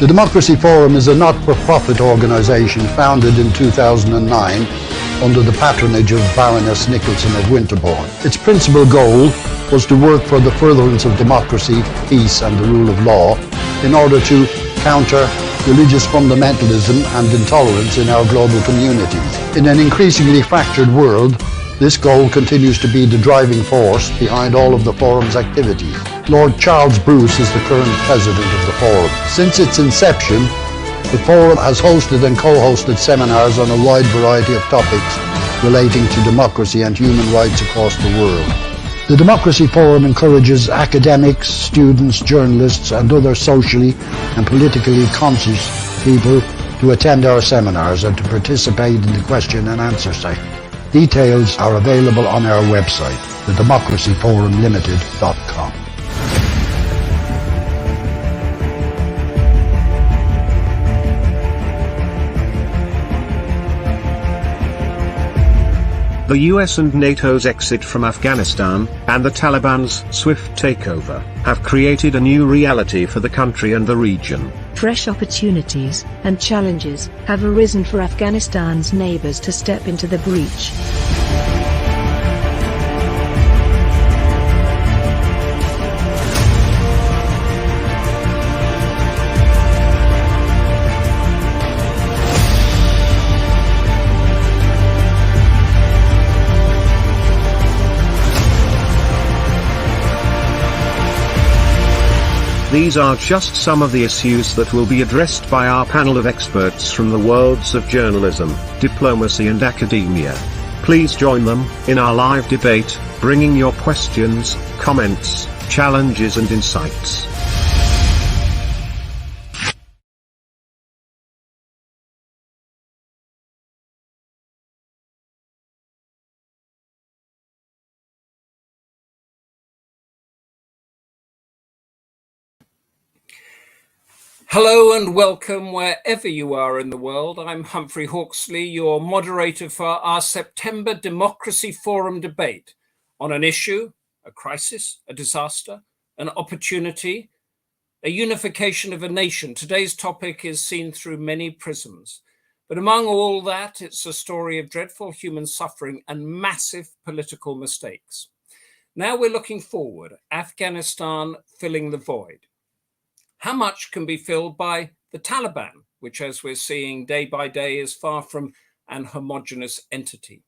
The Democracy Forum is a not-for-profit organisation founded in 2009 under the patronage of Baroness Nicholson of Winterbourne. Its principal goal was to work for the furtherance of democracy, peace and the rule of law in order to counter religious fundamentalism and intolerance in our global communities. In an increasingly fractured world, this goal continues to be the driving force behind all of the Forum's activities. Lord Charles Bruce is the current president of the Forum. Since its inception, the Forum has hosted and co-hosted seminars on a wide variety of topics relating to democracy and human rights across the world. The Democracy Forum encourages academics, students, journalists and other socially and politically conscious people to attend our seminars and to participate in the question and answer session. Details are available on our website, thedemocracyforumlimited.com. The US and NATO's exit from Afghanistan, and the Taliban's swift takeover, have created a new reality for the country and the region. Fresh opportunities and challenges have arisen for Afghanistan's neighbors to step into the breach. These are just some of the issues that will be addressed by our panel of experts from the worlds of journalism, diplomacy and academia. Please join them in our live debate, bringing your questions, comments, challenges and insights. Hello and welcome wherever you are in the world. I'm Humphrey Hawksley, your moderator for our September Democracy Forum debate on an issue, a crisis, a disaster, an opportunity, a unification of a nation. Today's topic is seen through many prisms. But among all that, it's a story of dreadful human suffering and massive political mistakes. Now we're looking forward, Afghanistan filling the void. How much can be filled by the Taliban, which, as we're seeing day by day, is far from an homogeneous entity?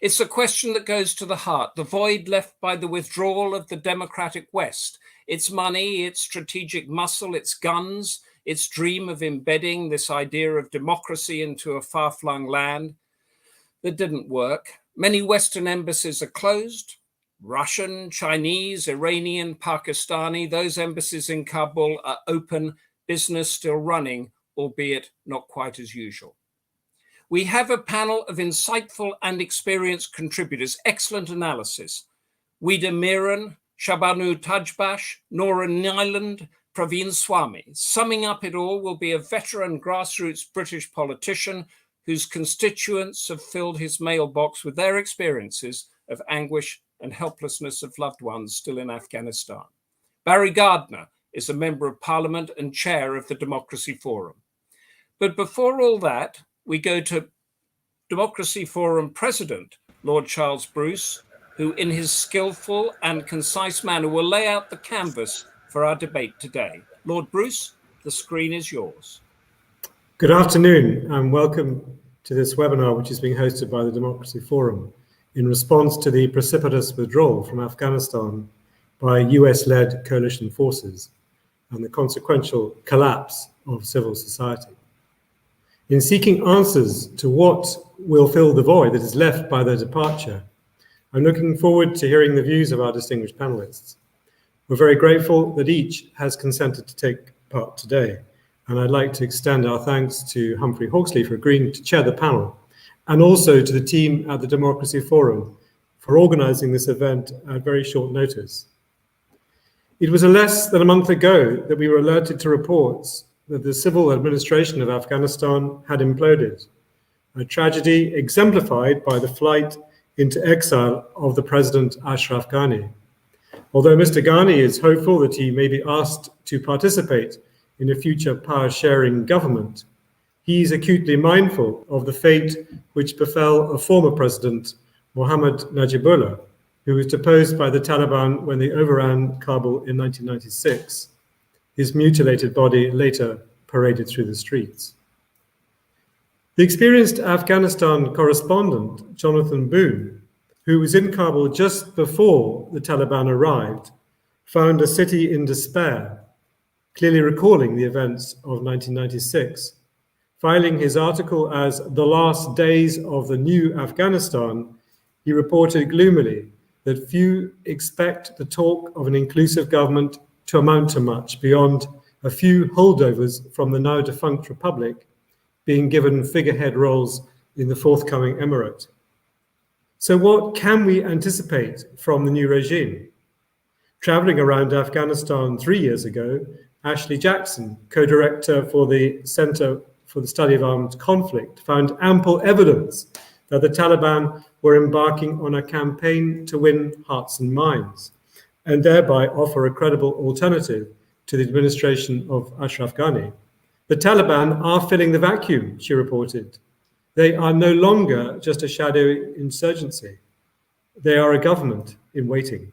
It's a question that goes to the heart, the void left by the withdrawal of the democratic West, its money, its strategic muscle, its guns, its dream of embedding this idea of democracy into a far-flung land that didn't work. Many Western embassies are closed. Russian, Chinese, Iranian, Pakistani, those embassies in Kabul are open, business still running, albeit not quite as usual. We have a panel of insightful and experienced contributors, excellent analysis. Weeda, Mehran, Shahrbanou, Tadjbakhsh, Norah, Niland, Praveen, Swami. Summing up it all will be a veteran grassroots British politician whose constituents have filled his mailbox with their experiences of anguish and helplessness of loved ones still in Afghanistan. Gardiner is a member of Parliament and chair of the Democracy Forum. But before all that, we go to Democracy Forum President, Lord Charles Bruce, who in his skillful and concise manner will lay out the canvas for our debate today. Lord Bruce, the screen is yours. Good afternoon and welcome to this webinar, which is being hosted by the Democracy Forum in response to the precipitous withdrawal from Afghanistan by US-led coalition forces and the consequential collapse of civil society. In seeking answers to what will fill the void that is left by their departure, I'm looking forward to hearing the views of our distinguished panelists. We're very grateful that each has consented to take part today, and I'd like to extend our thanks to Humphrey Hawksley for agreeing to chair the panel, and also to the team at the Democracy Forum for organising this event at very short notice. It was less than a month ago that we were alerted to reports that the civil administration of Afghanistan had imploded, a tragedy exemplified by the flight into exile of the President Ashraf Ghani. Although Mr. Ghani is hopeful that he may be asked to participate in a future power-sharing government, he is acutely mindful of the fate which befell a former president, Mohammad Najibullah, who was deposed by the Taliban when they overran Kabul in 1996. His mutilated body later paraded through the streets. The experienced Afghanistan correspondent, Jonathan Boone, who was in Kabul just before the Taliban arrived, found a city in despair, clearly recalling the events of 1996. Filing his article as The Last Days of the New Afghanistan, he reported gloomily that few expect the talk of an inclusive government to amount to much beyond a few holdovers from the now defunct republic being given figurehead roles in the forthcoming emirate. So what can we anticipate from the new regime? Traveling around Afghanistan 3 years ago, Ashley Jackson, co-director for the Center for the Study of Armed Conflict, found ample evidence that the Taliban were embarking on a campaign to win hearts and minds, and thereby offer a credible alternative to the administration of Ashraf Ghani. The Taliban are filling the vacuum, she reported. They are no longer just a shadowy insurgency. They are a government in waiting.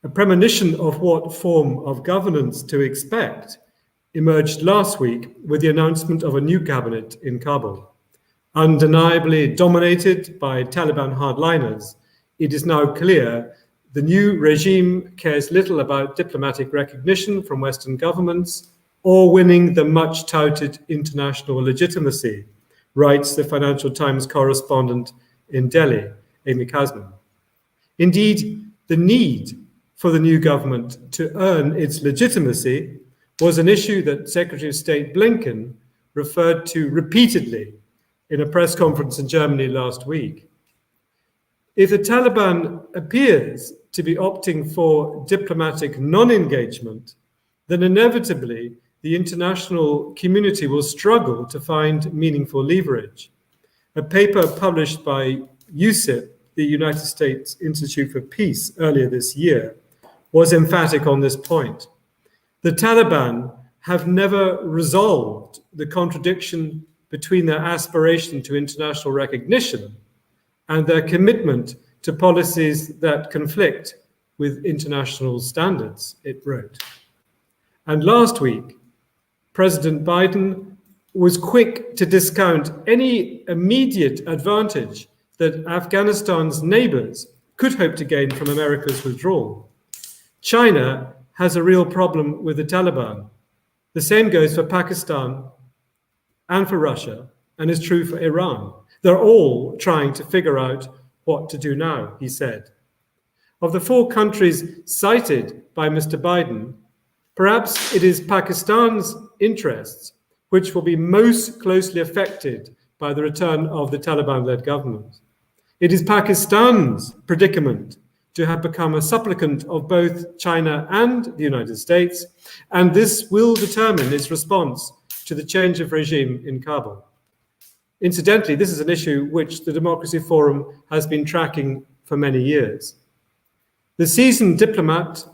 A premonition of what form of governance to expect emerged last week with the announcement of a new cabinet in Kabul. Undeniably dominated by Taliban hardliners, it is now clear the new regime cares little about diplomatic recognition from Western governments or winning the much-touted international legitimacy, writes the Financial Times correspondent in Delhi, Amy Kasman. Indeed, the need for the new government to earn its legitimacy was an issue that Secretary of State Blinken referred to repeatedly in a press conference in Germany last week. If the Taliban appears to be opting for diplomatic non-engagement, then inevitably the international community will struggle to find meaningful leverage. A paper published by USIP, the United States Institute for Peace, earlier this year, was emphatic on this point. The Taliban have never resolved the contradiction between their aspiration to international recognition and their commitment to policies that conflict with international standards, it wrote. And last week, President Biden was quick to discount any immediate advantage that Afghanistan's neighbors could hope to gain from America's withdrawal. China has a real problem with the Taliban. The same goes for Pakistan and for Russia, and is true for Iran. They're all trying to figure out what to do now, he said. Of the 4 countries cited by Mr. Biden, perhaps it is Pakistan's interests which will be most closely affected by the return of the Taliban-led government. It is Pakistan's predicament to have become a supplicant of both China and the United States, and this will determine its response to the change of regime in Kabul. Incidentally, this is an issue which the Democracy Forum has been tracking for many years. The seasoned diplomat,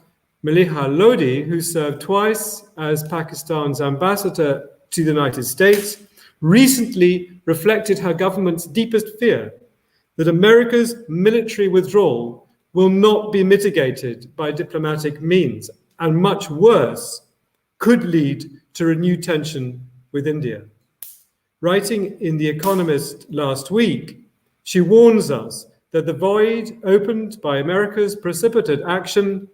Maliha Lodi, who served twice as Pakistan's ambassador to the United States, recently reflected her government's deepest fear that America's military withdrawal will not be mitigated by diplomatic means, and much worse, could lead to renewed tension with India. Writing in The Economist last week, she warns us that the void opened by America's precipitate action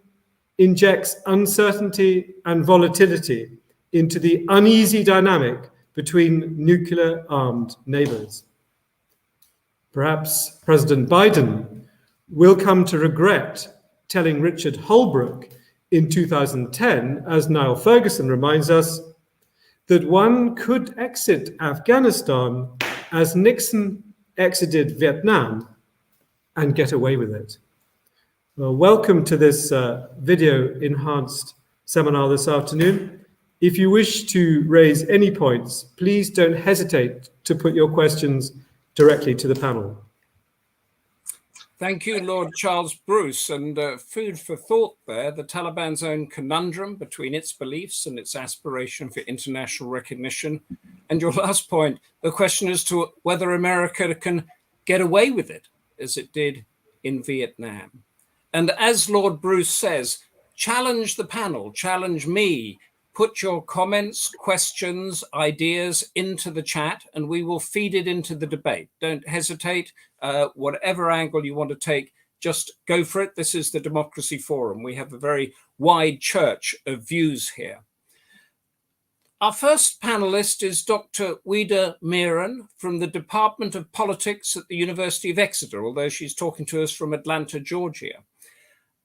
injects uncertainty and volatility into the uneasy dynamic between nuclear-armed neighbors. Perhaps President Biden will come to regret telling Richard Holbrooke in 2010, as Niall Ferguson reminds us, that one could exit Afghanistan as Nixon exited Vietnam and get away with it. Well, welcome to this video-enhanced seminar this afternoon. If you wish to raise any points, please don't hesitate to put your questions directly to the panel. Thank you, Lord Charles Bruce. And food for thought there, the Taliban's own conundrum between its beliefs and its aspiration for international recognition. And your last point, the question as to whether America can get away with it, as it did in Vietnam. And as Lord Bruce says, challenge the panel, challenge me. Put your comments, questions, ideas into the chat, and we will feed it into the debate. Don't hesitate. Whatever angle you want to take, just go for it. This is the Democracy Forum. We have a very wide church of views here. Our first panelist is Dr. Weeda Mehran from the Department of Politics at the University of Exeter, although she's talking to us from Atlanta, Georgia.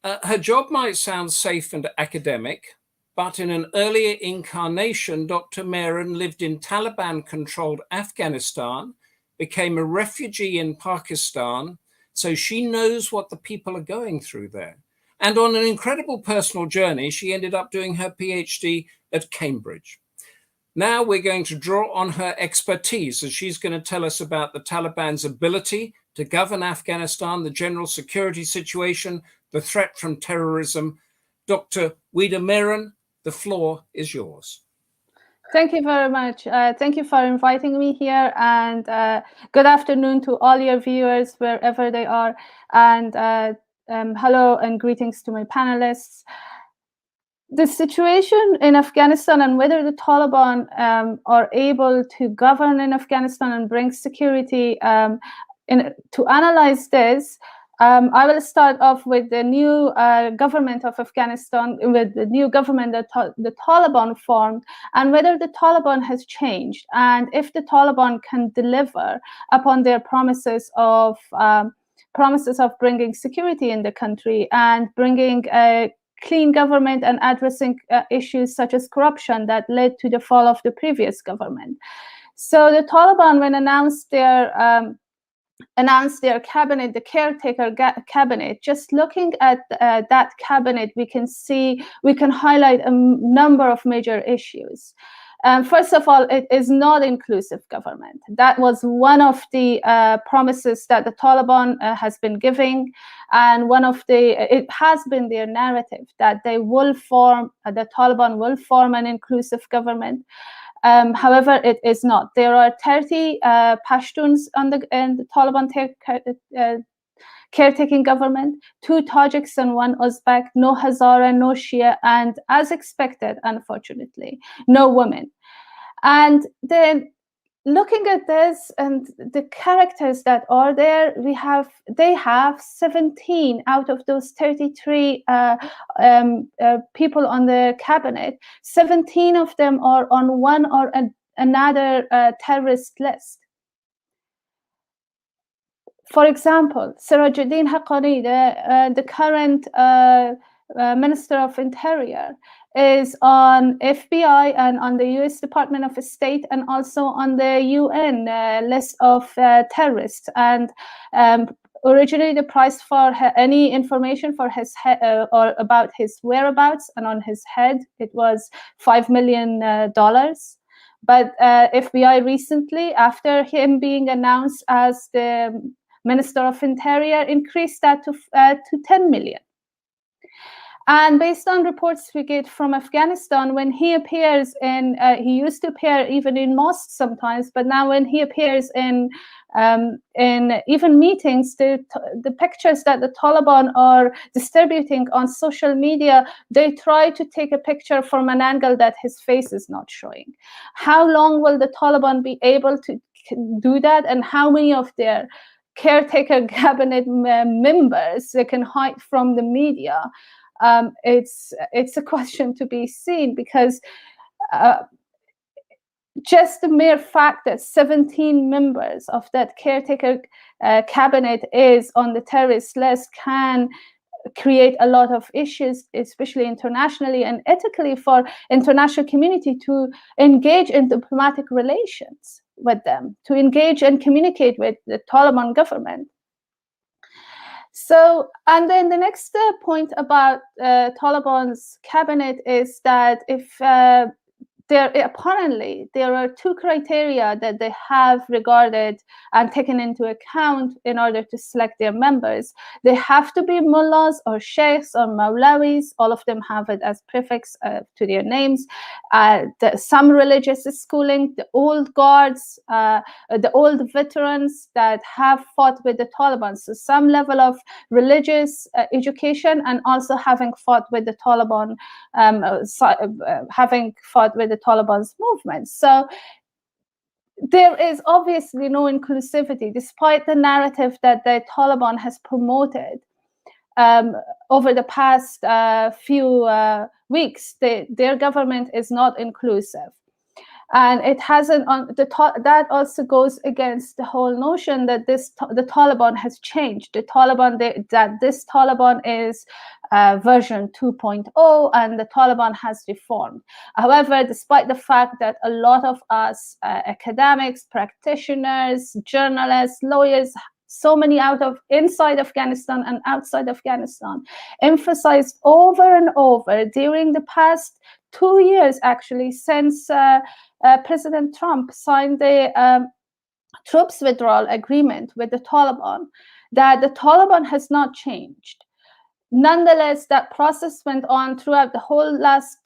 Her job might sound safe and academic, but in an earlier incarnation, Dr. Mehran lived in Taliban-controlled Afghanistan, became a refugee in Pakistan, so she knows what the people are going through there. And on an incredible personal journey, she ended up doing her PhD at Cambridge. Now we're going to draw on her expertise as she's going to tell us about the Taliban's ability to govern Afghanistan, the general security situation, the threat from terrorism. Dr. Weeda Mehran, the floor is yours. Thank you very much. Thank you for inviting me here, and good afternoon to all your viewers wherever they are. And hello and greetings to my panelists. The situation in Afghanistan and whether the Taliban are able to govern in Afghanistan and bring security, to analyze this, I will start off with the new government of Afghanistan, with the new government that the Taliban formed, and whether the Taliban has changed, and if the Taliban can deliver upon their promises of bringing security in the country and bringing a clean government and addressing issues such as corruption that led to the fall of the previous government. So the Taliban, when announced their cabinet, the caretaker cabinet, just looking at that cabinet, we can highlight a number of major issues. First of all, it is not inclusive government. That was one of the promises that the Taliban has been giving, and it has been their narrative that the Taliban will form an inclusive government. However, it is not. There are 30 Pashtuns in the Taliban caretaking government, 2 Tajiks and 1 Uzbek, no Hazara, no Shia, and as expected, unfortunately, no women. And then looking at this and the characters that are there, they have 17 out of those 33 people on the cabinet. 17 of them are on one or another terrorist list. For example, Sirajuddin Haqqani, the current Minister of Interior, is on FBI and on the US Department of State and also on the UN list of terrorists. And originally the price for any information for his or about his whereabouts and on his head, it was $5 million. But FBI recently, after him being announced as the Minister of Interior, increased that to 10 million. And based on reports we get from Afghanistan, when he appears he used to appear even in mosques sometimes, but now when he appears in even meetings, the pictures that the Taliban are distributing on social media, they try to take a picture from an angle that his face is not showing. How long will the Taliban be able to do that, and how many of their caretaker cabinet members they can hide from the media? It's a question to be seen, because just the mere fact that 17 members of that caretaker cabinet is on the terrorist list can create a lot of issues, especially internationally and ethically, for international community to engage in diplomatic relations with them, to engage and communicate with the Taliban government. So, and then the next point about Taliban's cabinet is that if apparently there are two criteria that they have regarded and taken into account in order to select their members. They have to be mullahs or sheikhs or maulawis. All of them have it as prefix to their names. Some religious schooling, the old guards, the old veterans that have fought with the Taliban. So some level of religious education, and also having fought with the Taliban, having fought with the Taliban's movement. So there is obviously no inclusivity, despite the narrative that the Taliban has promoted over the past few weeks. Their government is not inclusive. And it hasn't. That also goes against the whole notion that the Taliban has changed. The Taliban, that this Taliban is version 2.0, and the Taliban has reformed. However, despite the fact that a lot of us academics, practitioners, journalists, lawyers, so many inside Afghanistan and outside Afghanistan, emphasized over and over during the past 2 years, actually, since President Trump signed the troops withdrawal agreement with the Taliban, that the Taliban has not changed. Nonetheless, that process went on throughout the whole last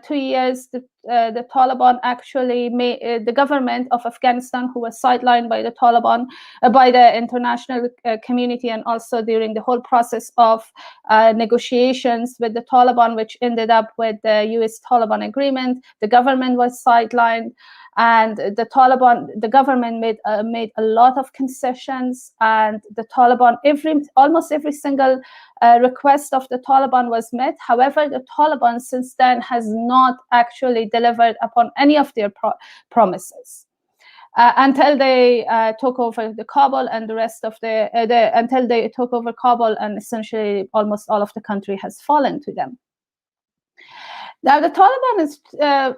2 years. The Taliban actually made the government of Afghanistan, who was sidelined by the Taliban, by the international community, and also during the whole process of negotiations with the Taliban, which ended up with the US-Taliban agreement. The government was sidelined, and the government made a lot of concessions, and the Taliban, almost every single request of the Taliban was met. However, the Taliban since then has not actually delivered upon any of their promises until they took over the Kabul, and the rest of until they took over Kabul, and essentially almost all of the country has fallen to them. Now, the Taliban is,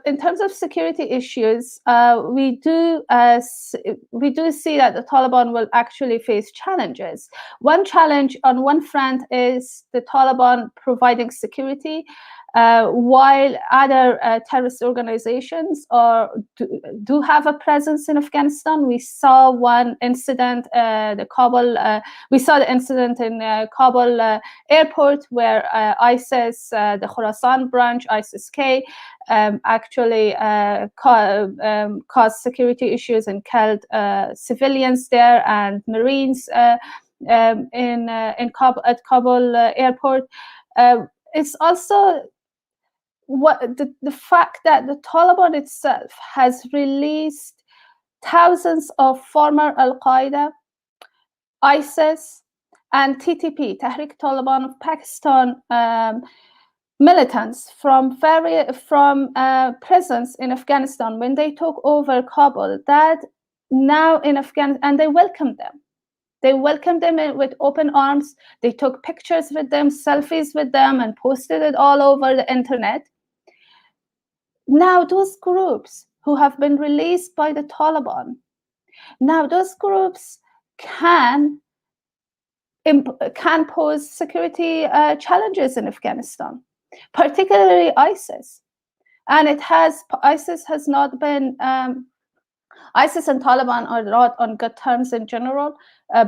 in terms of security issues, we do see that the Taliban will actually face challenges. One challenge on one front is the Taliban providing security, while other terrorist organizations do have a presence in Afghanistan. We saw one incident, we saw the incident in Kabul airport, where ISIS, the Khorasan branch, ISIS-K, actually caused security issues and killed civilians there and Marines at Kabul airport. It's also the fact that the Taliban itself has released thousands of former Al-Qaeda, ISIS, and TTP, Tehrik Taliban of Pakistan, militants from prisons in Afghanistan when they took over Kabul. That now in Afghanistan, and they welcomed them. They welcomed them with open arms. They took pictures with them, selfies with them, and posted it all over the internet. Now those groups who have been released by the Taliban, now those groups can pose security challenges in Afghanistan, particularly ISIS. And ISIS has not been, ISIS and Taliban are not on good terms in general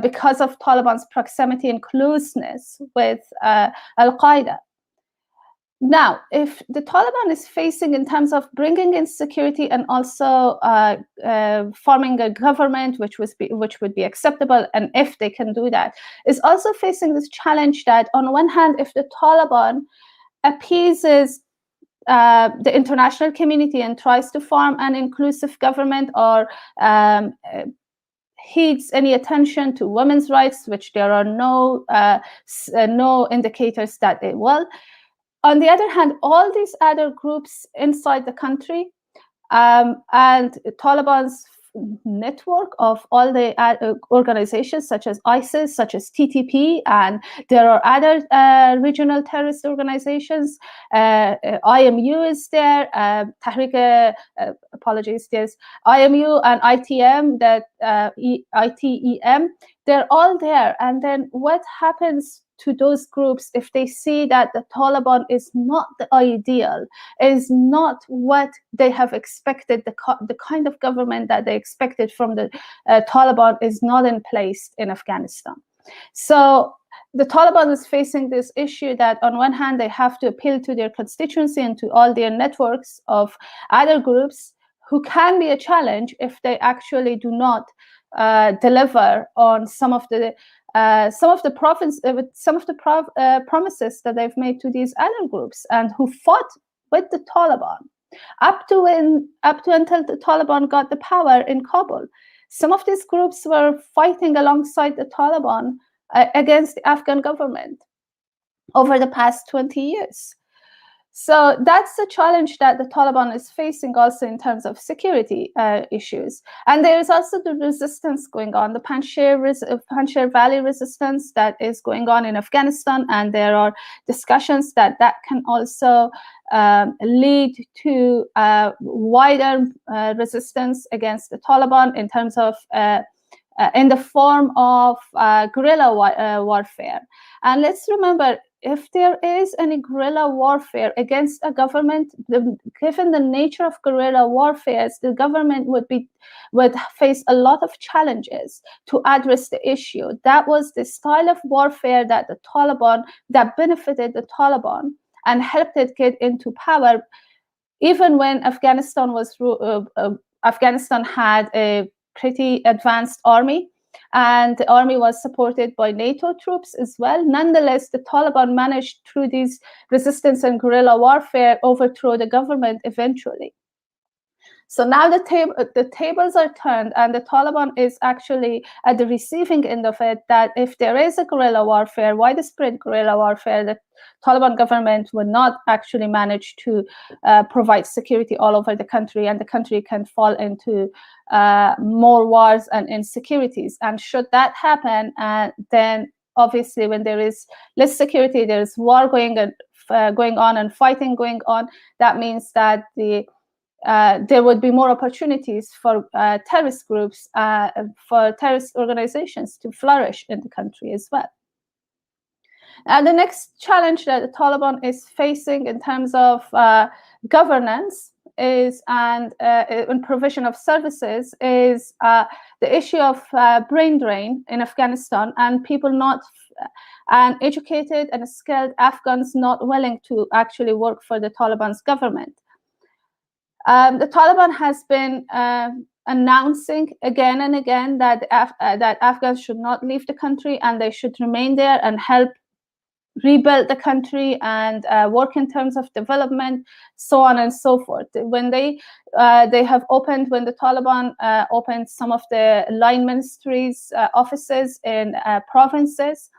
because of Taliban's proximity and closeness with Al-Qaeda. Now, if the Taliban is facing, in terms of bringing in security and also forming a government which would be acceptable, and if they can do that, is also facing this challenge that, on one hand, if the Taliban appeases the international community and tries to form an inclusive government, or heeds any attention to women's rights, which there are no indicators that they will. On the other hand, all these other groups inside the country and Taliban's network of all the organizations such as ISIS, such as TTP, and there are other regional terrorist organizations. IMU is there, IMU and ITM, that ITEM, they're all there. And then what happens to those groups if they see that the Taliban is not the ideal, is not what they have expected, the kind of government that they expected from the Taliban is not in place in Afghanistan. So the Taliban is facing this issue that on one hand, they have to appeal to their constituency and to all their networks of other groups who can be a challenge if they actually do not deliver on some of the promises that they've made to these other groups and who fought with the Taliban up to until the Taliban got the power in Kabul. Some of these groups were fighting alongside the Taliban against the Afghan government over the past 20 years. So that's the challenge that the Taliban is facing also in terms of security issues. And there is also the resistance going on, the Panjshir Valley resistance that is going on in Afghanistan. And there are discussions that can also lead to wider resistance against the Taliban in terms of in the form of guerrilla warfare. And let's remember, if there is any guerrilla warfare against a government, given the nature of guerrilla warfare, the government would face a lot of challenges to address the issue. That was the style of warfare that benefited the Taliban and helped it get into power, even when Afghanistan had a pretty advanced army, and the army was supported by NATO troops as well. Nonetheless, the Taliban managed through these resistance and guerrilla warfare overthrow the government eventually. So now the tables are turned, and the Taliban is actually at the receiving end of it, that if there is a guerrilla warfare, widespread guerrilla warfare, the Taliban government will not actually manage to provide security all over the country, and the country can fall into more wars and insecurities. And should that happen, then obviously when there is less security, there is war going on and fighting going on. That means that there would be more opportunities for terrorist groups, for terrorist organizations to flourish in the country as well. And the next challenge that the Taliban is facing in terms of governance is and provision of services is the issue of brain drain in Afghanistan, and people and educated and skilled Afghans not willing to actually work for the Taliban's government. The Taliban has been announcing again and again that that Afghans should not leave the country and they should remain there and help rebuild the country and work in terms of development, so on and so forth. When the Taliban opened some of the line ministries offices in provinces,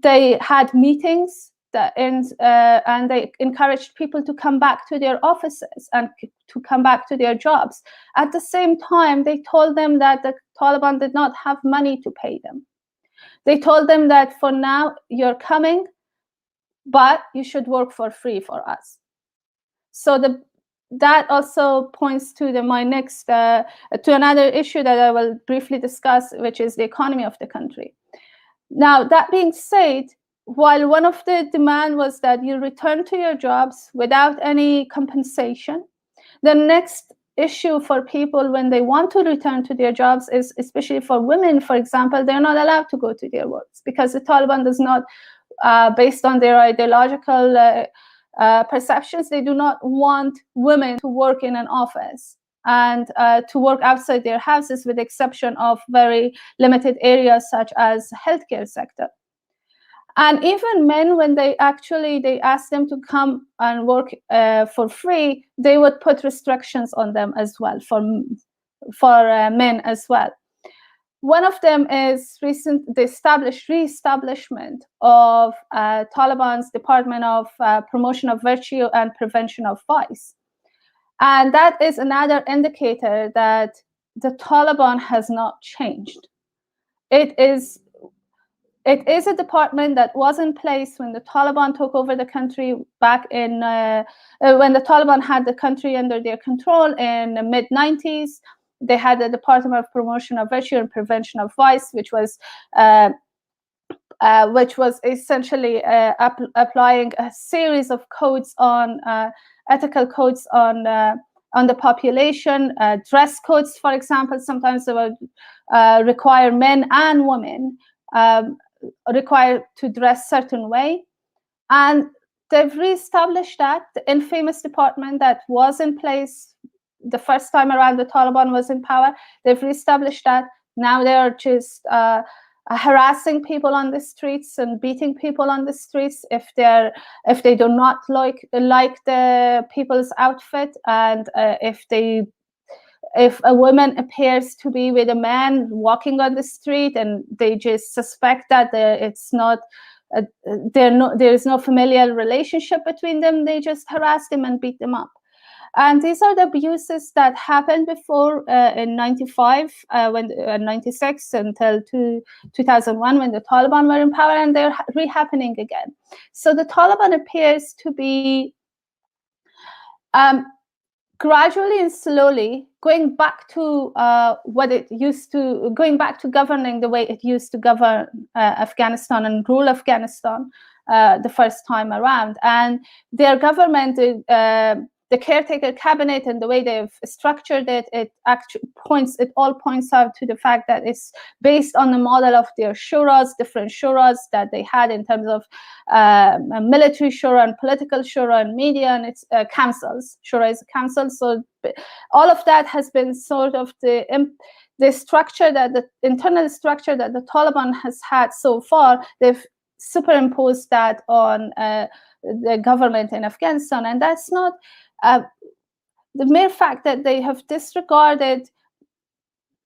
they had meetings and they encouraged people to come back to their offices and to come back to their jobs. At the same time, they told them that the Taliban did not have money to pay them. They told them that for now you're coming, but you should work for free for us. So that also points to my next to another issue that I will briefly discuss, which is the economy of the country. Now, that being said, while one of the demand was that you return to your jobs without any compensation, the next issue for people when they want to return to their jobs is, especially for women, for example, they're not allowed to go to their works because the Taliban does not, based on their ideological perceptions, they do not want women to work in an office and to work outside their houses, with the exception of very limited areas such as healthcare sector. And even men, when they ask them to come and work for free, they would put restrictions on them as well for men as well. One of them is the re-establishment of Taliban's Department of Promotion of Virtue and Prevention of Vice. And that is another indicator that the Taliban has not changed. It is a department that was in place when the Taliban took over the country back in when the Taliban had the country under their control in the mid-90s. they had the Department of Promotion of Virtue and Prevention of Vice, which was essentially applying a series of codes on ethical codes on the population. Dress codes, for example, sometimes they would require men and women required to dress certain way, and they've reestablished that. The infamous department that was in place the first time around the Taliban was in power, they've reestablished that. Now they are just harassing people on the streets and beating people on the streets if they do not like the people's outfit, and if a woman appears to be with a man walking on the street and they just suspect that there is no familial relationship between them, they just harass them and beat them up. And these are the abuses that happened before in 95, 96 until 2001 when the Taliban were in power, and they're re-happening again. So the Taliban appears to be gradually and slowly going back to going back to governing the way it used to govern Afghanistan and rule Afghanistan the first time around. And their government, the caretaker cabinet, and the way they've structured it, it all points out to the fact that it's based on the model of their shuras, different shuras that they had in terms of military shura and political shura and media, and its councils. Shura is a council, so all of that has been sort of the structure, that the internal structure that the Taliban has had so far. They've superimposed that on the government in Afghanistan, and that's not the mere fact that they have disregarded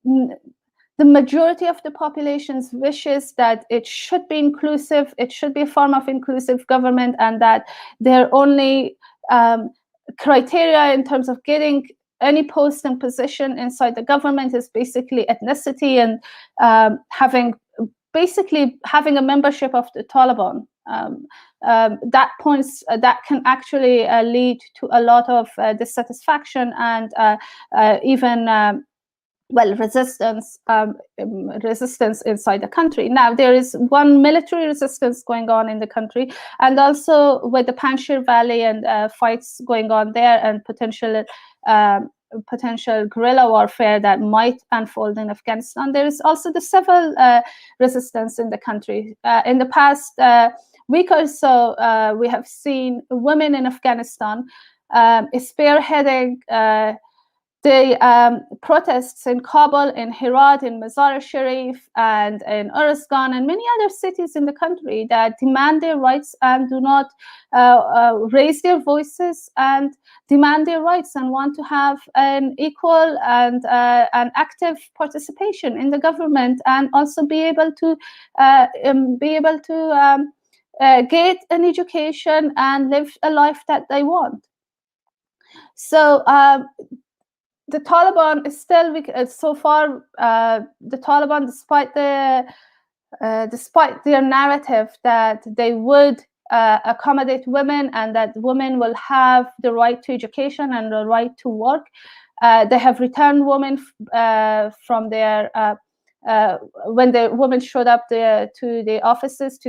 the majority of the population's wishes that it should be inclusive, it should be a form of inclusive government, and that their only criteria in terms of getting any post and position inside the government is basically ethnicity and having a membership of the Taliban. That can actually lead to a lot of dissatisfaction and even resistance inside the country. Now there is one military resistance going on in the country, and also with the Panjshir Valley and fights going on there, and potential guerrilla warfare that might unfold in Afghanistan. There is also the civil resistance in the country. In the past week or so, we have seen women in Afghanistan spearheading the protests in Kabul, in Herat, in Mazar-e-Sharif, and in Uruzgan, and many other cities in the country that demand their rights and do not raise their voices and demand their rights and want to have an equal and an active participation in the government, and also be able to get an education and live a life that they want. So the Taliban is still so far. The Taliban, despite their narrative that they would accommodate women and that women will have the right to education and the right to work, they have returned women from their when the women showed up to their offices,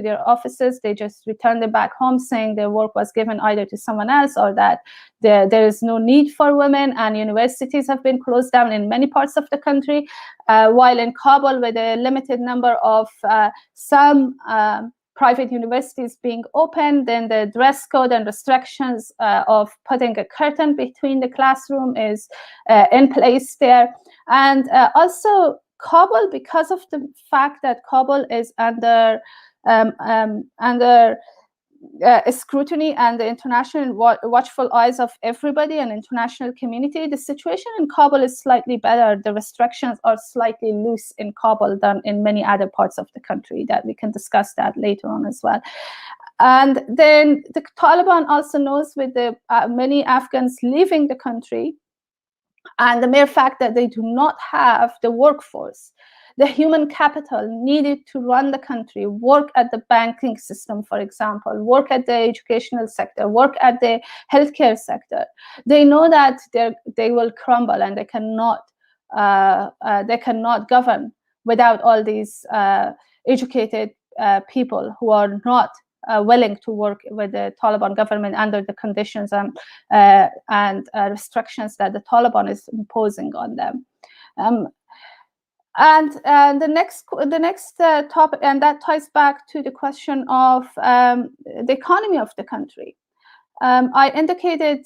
they just returned them back home, saying their work was given either to someone else or that there is no need for women, and universities have been closed down in many parts of the country, while in Kabul, with a limited number of some private universities being open, then the dress code and restrictions of putting a curtain between the classroom is in place there. And also Kabul, because of the fact that Kabul is under scrutiny and the international watchful eyes of everybody and international community, the situation in Kabul is slightly better. The restrictions are slightly loose in Kabul than in many other parts of the country. That we can discuss that later on as well. And then the Taliban also knows, with the many Afghans leaving the country, and the mere fact that they do not have the workforce, the human capital needed to run the country, work at the banking system, for example, work at the educational sector, work at the healthcare sector, they know that they will crumble and they cannot they cannot govern without all these educated people who are not willing to work with the Taliban government under the conditions and restrictions that the Taliban is imposing on them. And the next topic, and that ties back to the question of the economy of the country. I indicated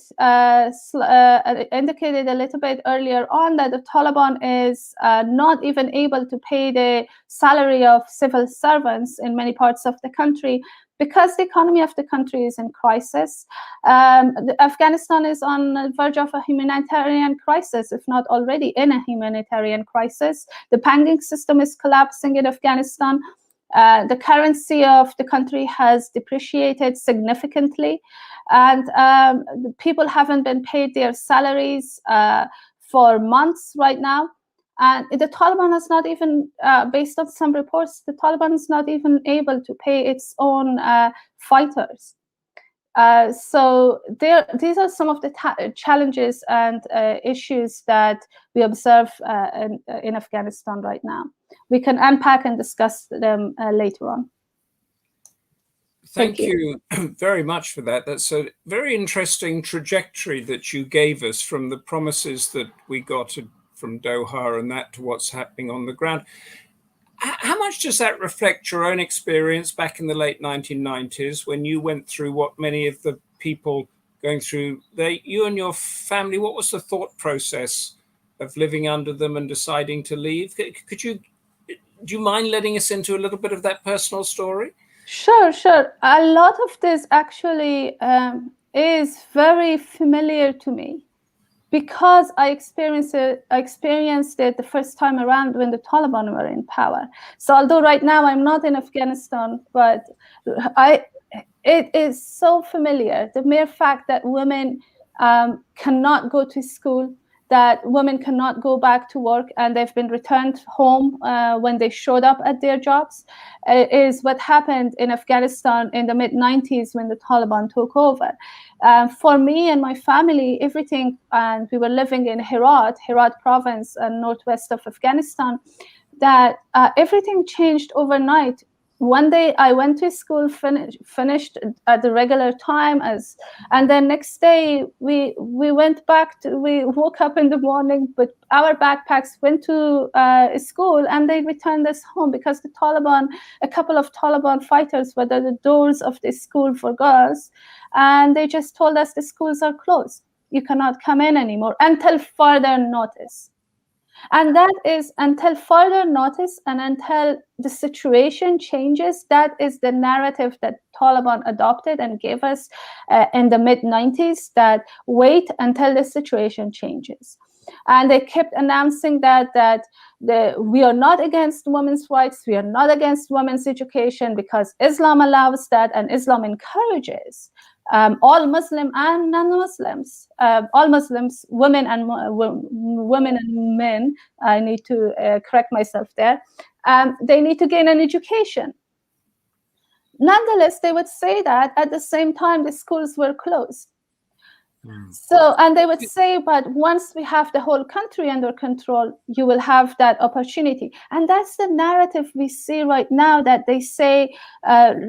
a little bit earlier on that the Taliban is not even able to pay the salary of civil servants in many parts of the country because the economy of the country is in crisis. Afghanistan is on the verge of a humanitarian crisis, if not already in a humanitarian crisis. The banking system is collapsing in Afghanistan. The currency of the country has depreciated significantly, and the people haven't been paid their salaries for months right now. And the Taliban is not even, based on some reports, the Taliban is not even able to pay its own fighters. So these are some of the challenges and issues that we observe in Afghanistan right now. We can unpack and discuss them later on. Thank you very much for that. That's a very interesting trajectory that you gave us from the promises that we got from Doha and that to what's happening on the ground. How much does that reflect your own experience back in the late 1990s when you went through what many of the people going through, you and your family, what was the thought process of living under them and deciding to leave? Do you mind letting us into a little bit of that personal story? Sure. A lot of this actually is very familiar to me because I experienced it the first time around when the Taliban were in power. So although right now I'm not in Afghanistan, but it is so familiar. The mere fact that women cannot go to school, that women cannot go back to work, and they've been returned home when they showed up at their jobs, is what happened in Afghanistan in the mid-90s when the Taliban took over. For me and my family, everything, and we were living in Herat province, northwest of Afghanistan, that everything changed overnight. One day I went to school, finished at the regular time, and then next day we went back we woke up in the morning, but our backpacks went to school, and they returned us home because a couple of Taliban fighters were at the doors of the school for girls, and they just told us the schools are closed. You cannot come in anymore until further notice. And that is until further notice and until the situation changes. That is the narrative that Taliban adopted and gave us in the mid-90s, that wait until the situation changes. And they kept announcing that we are not against women's rights, we are not against women's education, because Islam allows that and Islam encourages all Muslim and non-Muslims, all Muslims, women and men, I need to correct myself there, they need to gain an education. Nonetheless, they would say that at the same time the schools were closed. So, and they would say, but once we have the whole country under control, you will have that opportunity. And that's the narrative we see right now, that they say,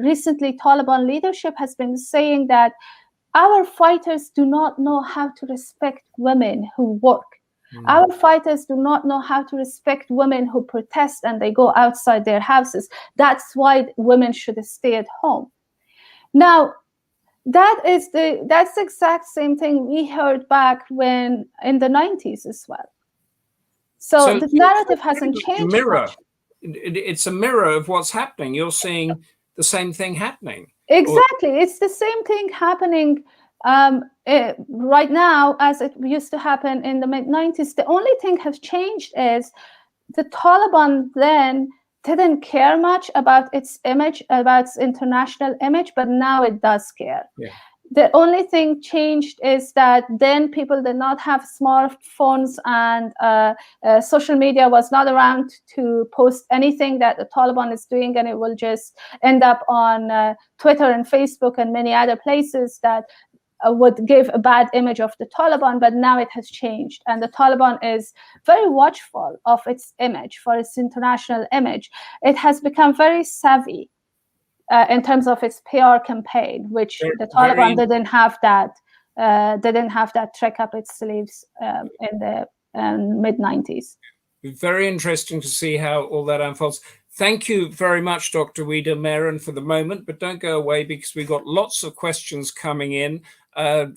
recently Taliban leadership has been saying that our fighters do not know how to respect women who work. Our fighters do not know how to respect women who protest and they go outside their houses. That's why women should stay at home. Now, that's the exact same thing we heard back when in the 90s as well. So the narrative hasn't changed much. It's a mirror of what's happening. You're seeing the same thing happening. Exactly. It's the same thing happening right now as it used to happen in the mid-90s. The only thing has changed is the Taliban then didn't care much about its image, about its international image, but now it does care. Yeah. The only thing changed is that then people did not have smartphones, and social media was not around to post anything that the Taliban is doing, and it will just end up on Twitter and Facebook and many other places, that would give a bad image of the Taliban, but now it has changed. And the Taliban is very watchful of its image, for its international image. It has become very savvy in terms of its PR campaign, which the Taliban didn't have that trick up its sleeves in the mid-90s. Very interesting to see how all that unfolds. Thank you very much, Dr. Weeda, Mehran, for the moment, but don't go away because we've got lots of questions coming in.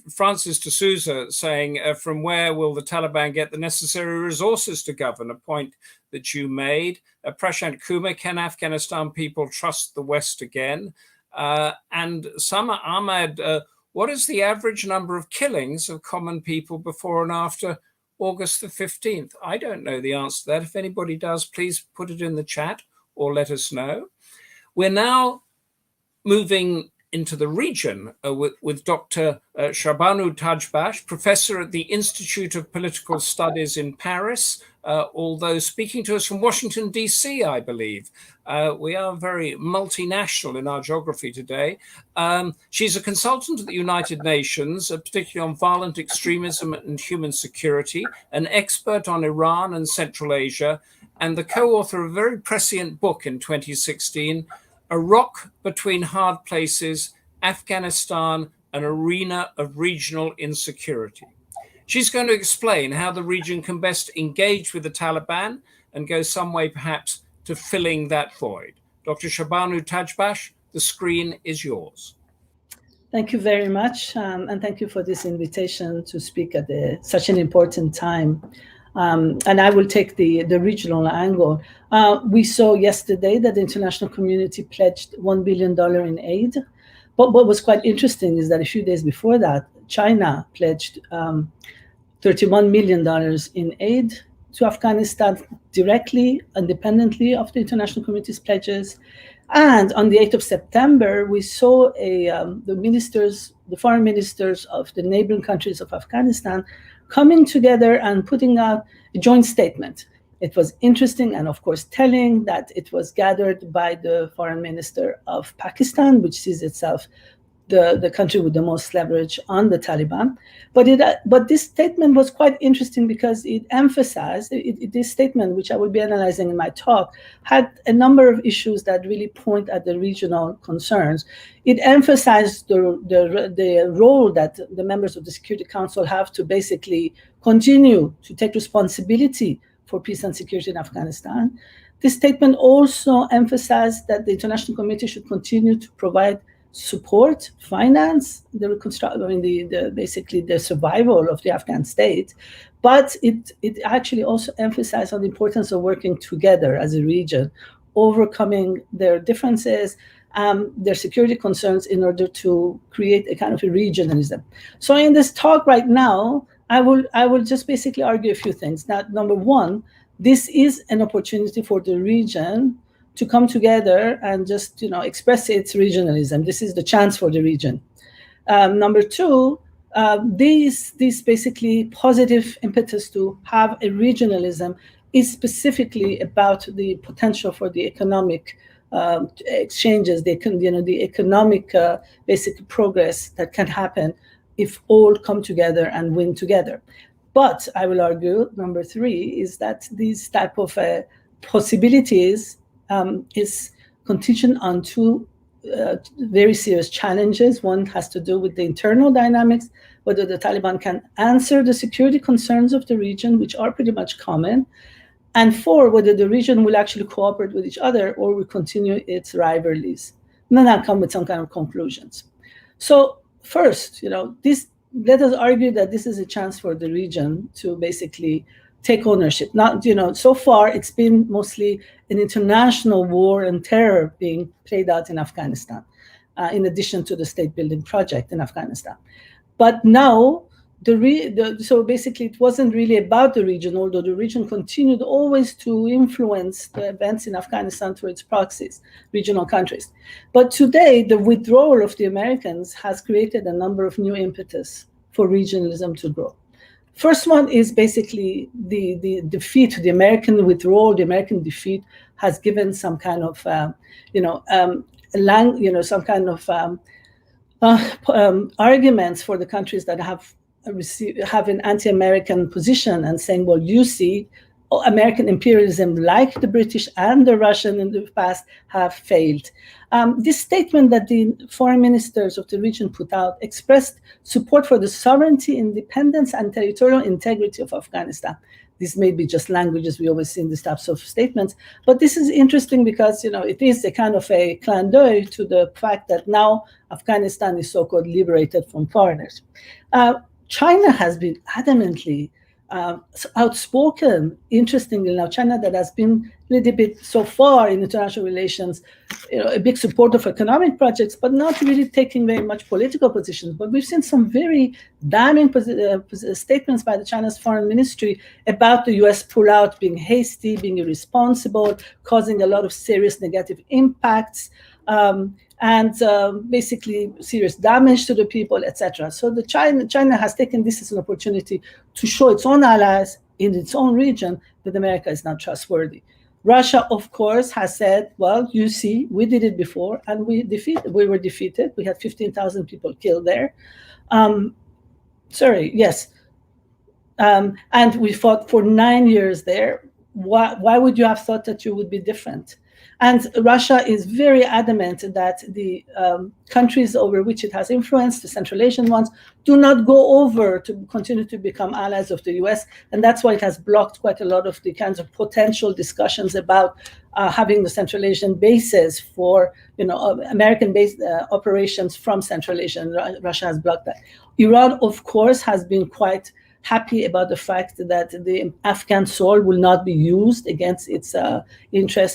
Francis de Souza saying, from where will the Taliban get the necessary resources to govern? A point that you made. Prashant Kumar, can Afghanistan people trust the West again? And Sama Ahmed, what is the average number of killings of common people before and after August the 15th? I don't know the answer to that. If anybody does, please put it in the chat or let us know. We're now moving into the region with Dr. Shahrbanou Tadjbakhsh, professor at the Institute of Political Studies in Paris, although speaking to us from Washington, D.C., I believe. We are very multinational in our geography today. She's a consultant at the United Nations, particularly on violent extremism and human security, an expert on Iran and Central Asia, and the co-author of a very prescient book in 2016, A Rock Between Hard Places, Afghanistan, an Arena of Regional Insecurity. She's going to explain how the region can best engage with the Taliban and go some way perhaps to filling that void. Dr. Shahrbanou Tadjbakhsh, the screen is yours. Thank you very much, and thank you for this invitation to speak at such an important time. And I will take the regional angle. We saw yesterday that the international community pledged $1 billion in aid. But what was quite interesting is that a few days before that, China pledged $31 million in aid to Afghanistan directly, independently of the international community's pledges. And on the 8th of September, we saw the foreign ministers of the neighboring countries of Afghanistan coming together and putting out a joint statement. It was interesting and, of course, telling that it was gathered by the foreign minister of Pakistan, which sees itself the country with the most leverage on the Taliban. But this statement was quite interesting because it emphasized, this statement, which I will be analyzing in my talk, had a number of issues that really point at the regional concerns. It emphasized the role that the members of the Security Council have to basically continue to take responsibility for peace and security in Afghanistan. This statement also emphasized that the international community should continue to provide support, finance the reconstruction, basically the survival of the Afghan state, but it actually also emphasized on the importance of working together as a region, overcoming their differences, their security concerns in order to create a kind of a regionalism. So in this talk right now, I will just basically argue a few things. Now, number one, this is an opportunity for the region to come together and just, express its regionalism. This is the chance for the region. Number two, these basically positive impetus to have a regionalism is specifically about the potential for the economic exchanges, the economic basic progress that can happen if all come together and win together. But I will argue, number three, is that these type of possibilities is contingent on two very serious challenges. One has to do with the internal dynamics, whether the Taliban can answer the security concerns of the region, which are pretty much common, and four, whether the region will actually cooperate with each other or will continue its rivalries. And then I'll come with some kind of conclusions. So first, let us argue that this is a chance for the region to basically take ownership. Not, so far it's been mostly an international war and terror being played out in Afghanistan, in addition to the state building project in Afghanistan. But now, so basically it wasn't really about the region, although the region continued always to influence the events in Afghanistan through its proxies, regional countries. But today, the withdrawal of the Americans has created a number of new impetus for regionalism to grow. First one is basically the defeat, the American withdrawal, the American defeat has given some kind of, some kind of arguments for the countries that have an anti-American position and saying, well, you see, American imperialism, like the British and the Russian in the past, have failed. This statement that the foreign ministers of the region put out expressed support for the sovereignty, independence, and territorial integrity of Afghanistan. This may be just languages, we always see in these types of statements, but this is interesting because, it is a kind of a clin d'oeil to the fact that now Afghanistan is so-called liberated from foreigners. China has been adamantly outspoken. Interestingly, now China, that has been a little bit so far in international relations, a big supporter of economic projects, but not really taking very much political positions. But we've seen some very damning statements by the China's foreign ministry about the U.S. pullout being hasty, being irresponsible, causing a lot of serious negative impacts. And basically serious damage to the people, etc. So China has taken this as an opportunity to show its own allies in its own region that America is not trustworthy. Russia, of course, has said, well, you see, we did it before, and we were defeated. We had 15,000 people killed there. And we fought for 9 years there. Why would you have thought that you would be different? And Russia is very adamant that the countries over which it has influence, the Central Asian ones, do not go over to continue to become allies of the US. And that's why it has blocked quite a lot of the kinds of potential discussions about having the Central Asian bases for, American-based operations from Central Asia. And Russia has blocked that. Iran, of course, has been quite happy about the fact that the Afghan soil will not be used against its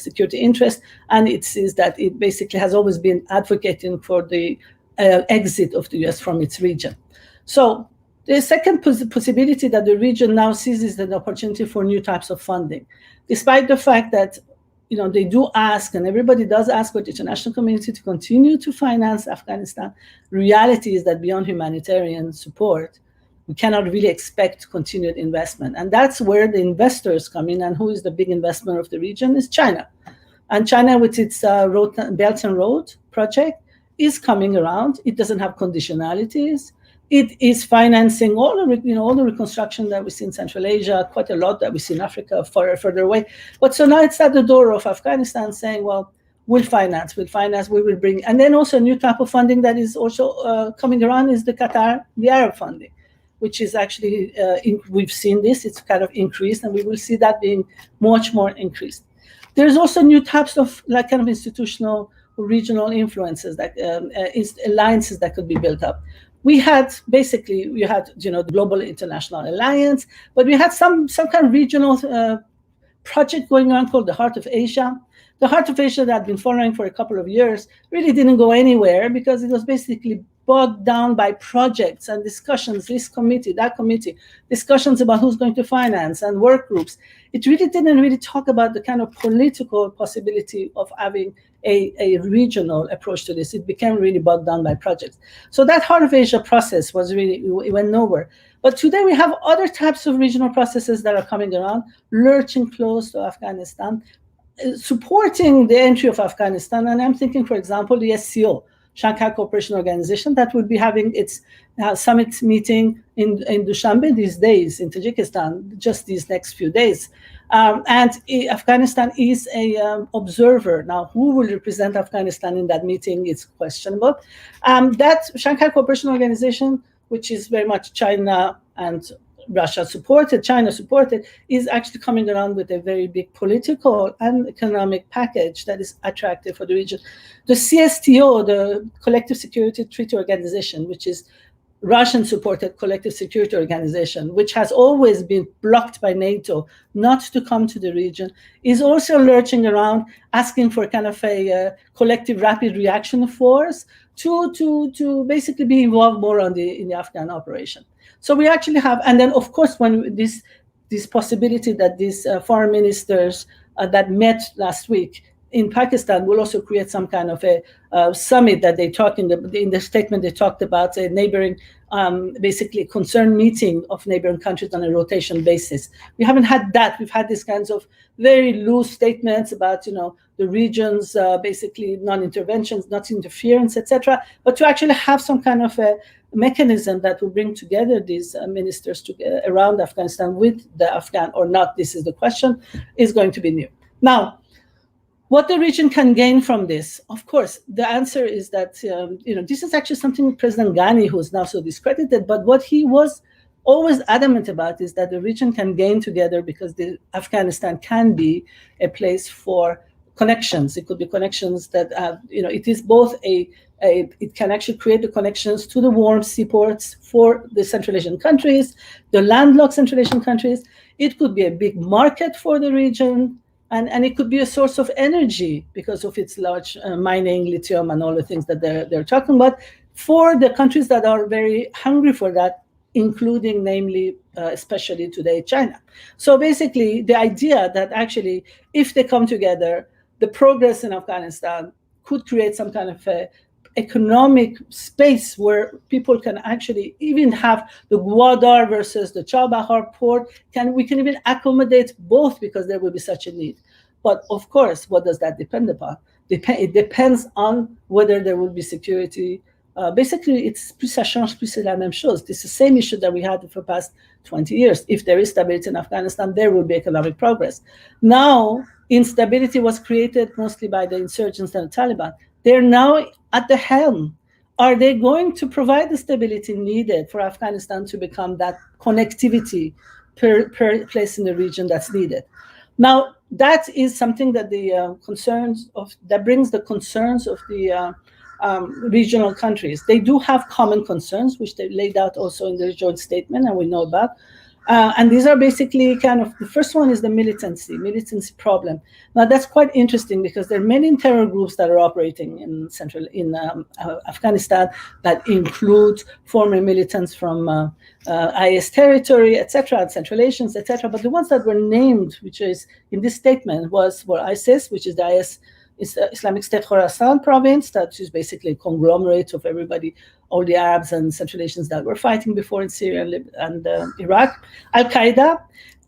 security interest, and it sees that it basically has always been advocating for the exit of the US from its region. So the second possibility that the region now sees is an opportunity for new types of funding, despite the fact that they do ask, and everybody does ask for the international community to continue to finance Afghanistan. Reality is that beyond humanitarian support, we cannot really expect continued investment. And that's where the investors come in. And who is the big investment of the region is China. And China, with its Belt and Road project, is coming around. It doesn't have conditionalities. It is financing all the reconstruction that we see in Central Asia, quite a lot that we see in Africa, further away. But so now it's at the door of Afghanistan saying, well, we'll finance, we will bring. And then also a new type of funding that is also coming around is the Arab funding, which is actually, we've seen this, it's kind of increased, and we will see that being much more increased. There's also new types of institutional regional influences, that alliances that could be built up. We had the Global International Alliance, but we had some kind of regional project going on called the Heart of Asia. The Heart of Asia that I've been following for a couple of years really didn't go anywhere because it was basically bogged down by projects and discussions, this committee, that committee, discussions about who's going to finance and work groups. It really didn't really talk about the kind of political possibility of having a regional approach to this. It became really bogged down by projects. So that Heart of Asia process it went nowhere. But today we have other types of regional processes that are coming around, lurching close to Afghanistan, supporting the entry of Afghanistan. And I'm thinking, for example, the SCO, Shanghai Cooperation Organization, that will be having its summit meeting in Dushanbe these days in Tajikistan, just these next few days. And Afghanistan is a observer. Now, who will represent Afghanistan in that meeting is questionable. That Shanghai Cooperation Organization, which is very much China and Russia supported, China supported, is actually coming around with a very big political and economic package that is attractive for the region. The CSTO, the Collective Security Treaty Organization, which is Russian-supported collective security organization, which has always been blocked by NATO not to come to the region, is also lurching around, asking for kind of a collective rapid reaction force to basically be involved more in the Afghan operation. So we actually have, and then of course when this possibility that these foreign ministers that met last week in Pakistan will also create some kind of a summit that they talk in the statement. They talked about a neighboring, basically concerned meeting of neighboring countries on a rotation basis. We haven't had that. We've had these kinds of very loose statements about, the region's basically non-interventions, not interference, etc. But to actually have some kind of a mechanism that will bring together these ministers around Afghanistan with the Afghan or not, this is the question, is going to be new. Now, what the region can gain from this, of course, the answer is that, this is actually something President Ghani, who is now so discredited, but what he was always adamant about is that the region can gain together because Afghanistan can be a place for connections. It could be connections that, it is both it can actually create the connections to the warm seaports for the Central Asian countries, the landlocked Central Asian countries. It could be a big market for the region. And it could be a source of energy because of its large mining, lithium, and all the things that they're talking about for the countries that are very hungry for that, including, namely, especially today, China. So basically, the idea that actually, if they come together, the progress in Afghanistan could create some kind of economic space where people can actually even have the Gwadar versus the Chabahar port. We can even accommodate both because there will be such a need. But of course, what does that depend upon? It depends on whether there will be security. Basically, it's plus ça change, plus c'est la même chose. It's the same issue that we had for the past 20 years. If there is stability in Afghanistan, there will be economic progress. Now, instability was created mostly by the insurgents and the Taliban. They're now at the helm. Are they going to provide the stability needed for Afghanistan to become that connectivity per place in the region that's needed? Now, that is something that that brings the concerns of the regional countries. They do have common concerns, which they laid out also in the joint statement, and we know about. And these are basically the first one is the militancy problem. Now that's quite interesting because there are many terror groups that are operating in Afghanistan that include former militants from IS territory, etc., and Central Asians, etc. But the ones that were named, which is in this statement, were ISIS, which is the IS Islamic State Khorasan province, that is basically a conglomerate of everybody, all the Arabs and Central Asians that were fighting before in Syria and Iraq. Al-Qaeda,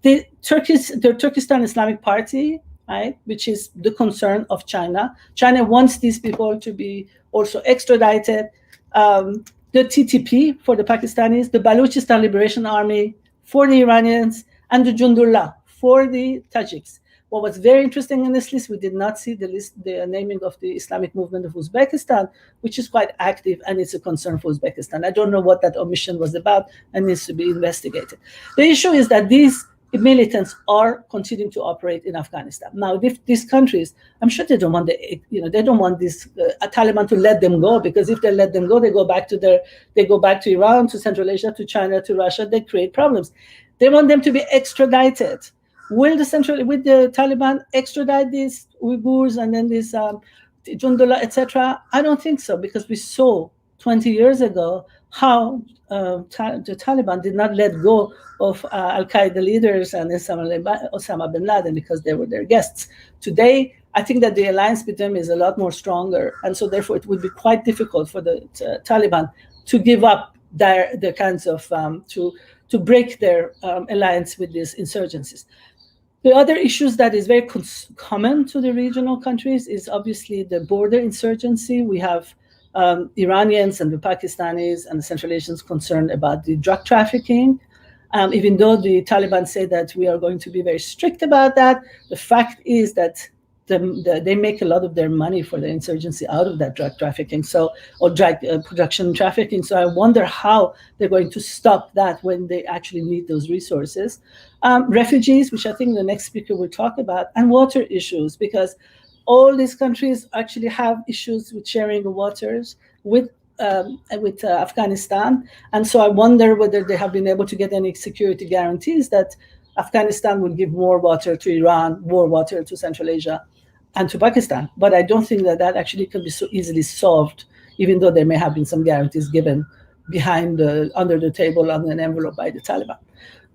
the Turkestan Islamic Party, right, which is the concern of China. China wants these people to be also extradited. The TTP for the Pakistanis, the Balochistan Liberation Army for the Iranians, and the Jundullah for the Tajiks. What was very interesting in this list, we did not see the naming of the Islamic movement of Uzbekistan, which is quite active, and it's a concern for Uzbekistan. I don't know what that omission was about and needs to be investigated. The issue is that these militants are continuing to operate in Afghanistan. Now, if these countries, I'm sure they don't want they don't want this Taliban to let them go, because if they let them go, they go back to Iran, to Central Asia, to China, to Russia. They create problems. They want them to be extradited. Will the Taliban extradite these Uyghurs and then these Jundullah, etc.? I don't think so, because we saw 20 years ago how the Taliban did not let go of Al-Qaeda leaders and Osama bin Laden because they were their guests. Today, I think that the alliance with them is a lot more stronger, and so therefore it would be quite difficult for the Taliban to give up their kinds of to break their alliance with these insurgencies. The other issues that is very common to the regional countries is obviously the border insurgency. We have Iranians and the Pakistanis and the Central Asians concerned about the drug trafficking. Even though the Taliban say that we are going to be very strict about that, the fact is that they make a lot of their money for the insurgency out of that drug trafficking, or drug production trafficking. So I wonder how they're going to stop that when they actually need those resources. Refugees, which I think the next speaker will talk about, and water issues, because all these countries actually have issues with sharing the waters with Afghanistan. And so I wonder whether they have been able to get any security guarantees that Afghanistan will give more water to Iran, more water to Central Asia, and to Pakistan. But I don't think that actually can be so easily solved, even though there may have been some guarantees given under the table on an envelope by the Taliban.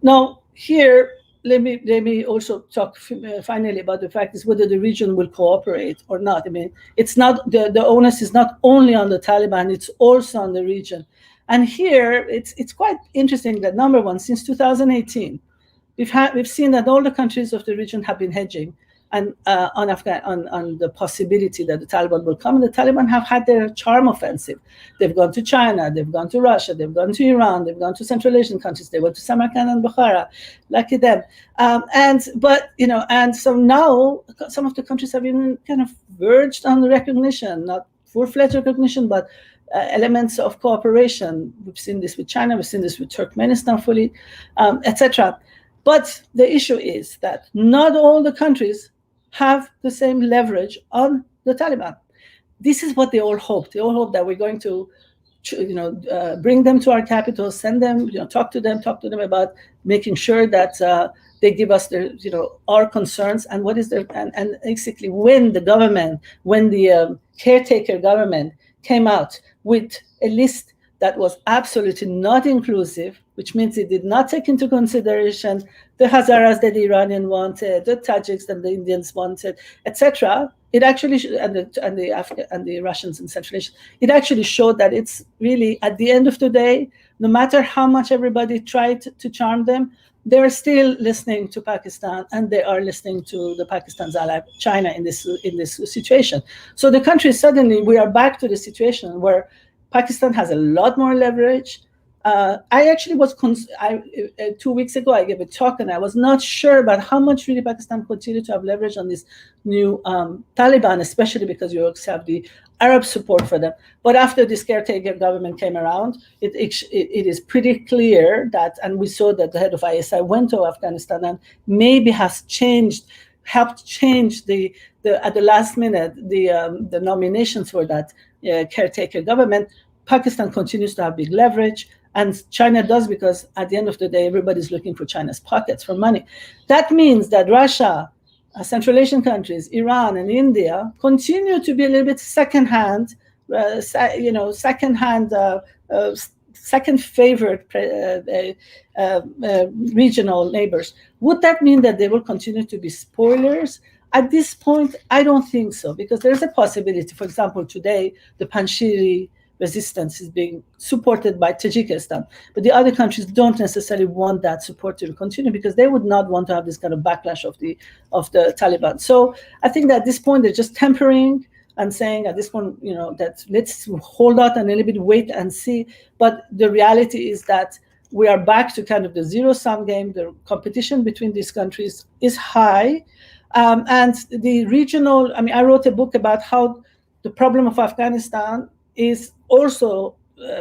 Now, here, let me also talk finally about the fact is whether the region will cooperate or not. I mean, it's not the onus is not only on the Taliban; it's also on the region. And here, it's quite interesting that number one, since 2018, we've seen that all the countries of the region have been hedging and on the possibility that the Taliban will come. And the Taliban have had their charm offensive. They've gone to China, they've gone to Russia, they've gone to Iran, they've gone to Central Asian countries, they went to Samarkand and Bukhara. Lucky them. And so now some of the countries have been kind of verged on recognition, not full-fledged recognition, but elements of cooperation. We've seen this with China, we've seen this with Turkmenistan fully, etc. But the issue is that not all the countries have the same leverage on the Taliban. This is what they all hope. They all hope that we're going to, bring them to our capital, send them, talk to them about making sure that they give us their, our concerns and what is their, and basically when the caretaker government came out with a list that was absolutely not inclusive, which means it did not take into consideration the Hazaras that the Iranian wanted, the Tajiks that the Indians wanted, etc. It actually and the Russians in Central Asia. It actually showed that it's really at the end of the day, no matter how much everybody tried to charm them, they're still listening to Pakistan, and they are listening to the Pakistan's ally China in this situation. So the country suddenly we are back to the situation where Pakistan has a lot more leverage. I actually was 2 weeks ago. I gave a talk, and I was not sure about how much really Pakistan continued to have leverage on this new Taliban, especially because you also have the Arab support for them. But after this caretaker government came around, it is pretty clear that, and we saw that the head of ISI went to Afghanistan and maybe has helped change at the last minute the nominations for that caretaker government. Pakistan continues to have big leverage, and China does, because at the end of the day, everybody's looking for China's pockets for money. That means that Russia, Central Asian countries, Iran, and India continue to be a little bit second favorite regional neighbors. Would that mean that they will continue to be spoilers? At this point, I don't think so, because there's a possibility. For example, today, the Panjshiri resistance is being supported by Tajikistan, but the other countries don't necessarily want that support to continue, because they would not want to have this kind of backlash of the Taliban. So I think that at this point they're just tempering and saying at this point, that let's hold out and a little bit wait and see. But the reality is that we are back to kind of the zero-sum game. The competition between these countries is high, and the regional. I mean, I wrote a book about how the problem of Afghanistan is also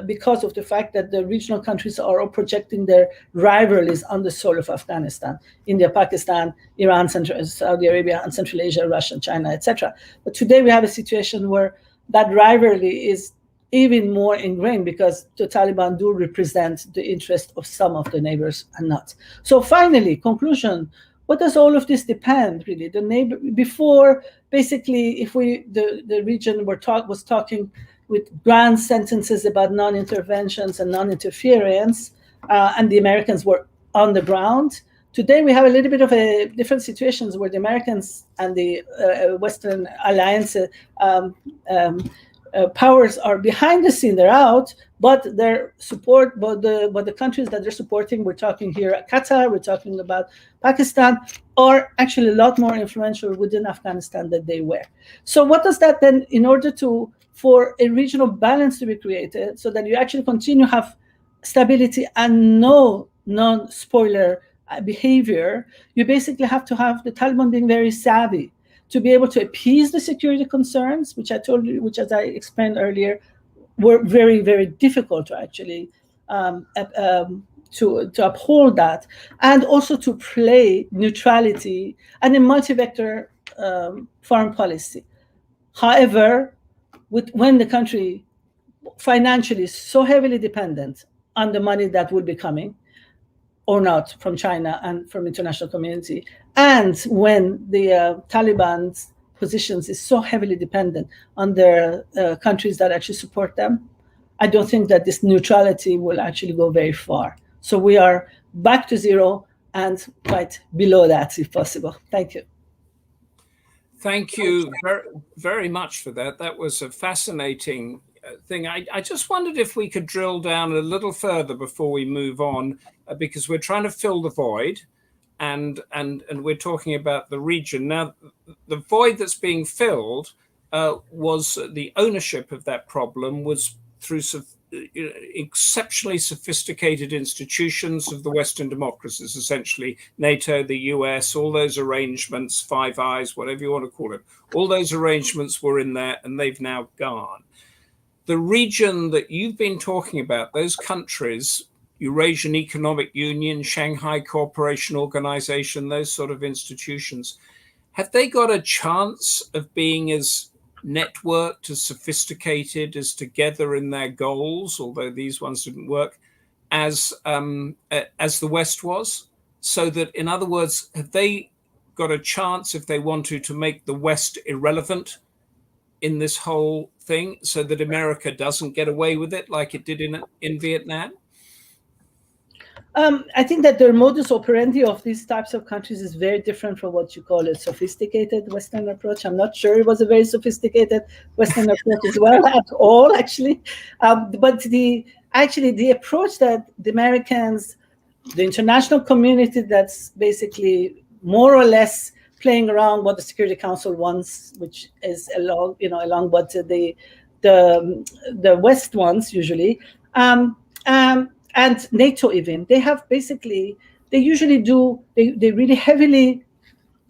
because of the fact that the regional countries are all projecting their rivalries on the soil of Afghanistan: India, Pakistan, Iran, Saudi Arabia, and Central Asia, Russia, China, etc. But today we have a situation where that rivalry is even more ingrained, because the Taliban do represent the interest of some of the neighbors and not. So finally, conclusion. What does all of this depend, really? The neighbor before, basically, if the region was talking with grand sentences about non-interventions and non-interference, and the Americans were on the ground. Today, we have a little bit of a different situations where the Americans and the Western alliance powers are behind the scene. They're out, but their support, but the countries that they're supporting, we're talking here Qatar, we're talking about Pakistan, are actually a lot more influential within Afghanistan than they were. So what does that then, in order for a regional balance to be created, so that you actually continue to have stability and no non-spoiler behavior, you basically have to have the Taliban being very savvy to be able to appease the security concerns, which I told you, which, as I explained earlier, were very, very difficult to actually to uphold that, and also to play neutrality and a multi-vector foreign policy. However, when the country financially is so heavily dependent on the money that will be coming or not from China and from international community, and when the Taliban's positions is so heavily dependent on their countries that actually support them, I don't think that this neutrality will actually go very far. So we are back to zero, and quite below that, if possible. Thank you. Thank you very, very much for that. That was a fascinating thing. I just wondered if we could drill down a little further before we move on, because we're trying to fill the void, and we're talking about the region. Now, the void that's being filled was the ownership of that problem was through exceptionally sophisticated institutions of the Western democracies, essentially NATO, the US, all those arrangements, Five Eyes, whatever you want to call it, all those arrangements were in there and they've now gone. The region that you've been talking about, those countries, Eurasian Economic Union, Shanghai Cooperation Organization, those sort of institutions, have they got a chance of being as networked, as sophisticated, as together in their goals, although these ones didn't work, as the West was? So that, in other words, have they got a chance, if they want to make the West irrelevant in this whole thing, so that America doesn't get away with it like it did in Vietnam? I think that the modus operandi of these types of countries is very different from what you call a sophisticated Western approach. I'm not sure it was a very sophisticated Western approach as well at all, actually. But the approach that the Americans, the international community that's basically more or less playing around what the Security Council wants, which is along what the West wants usually, and NATO even, they really heavily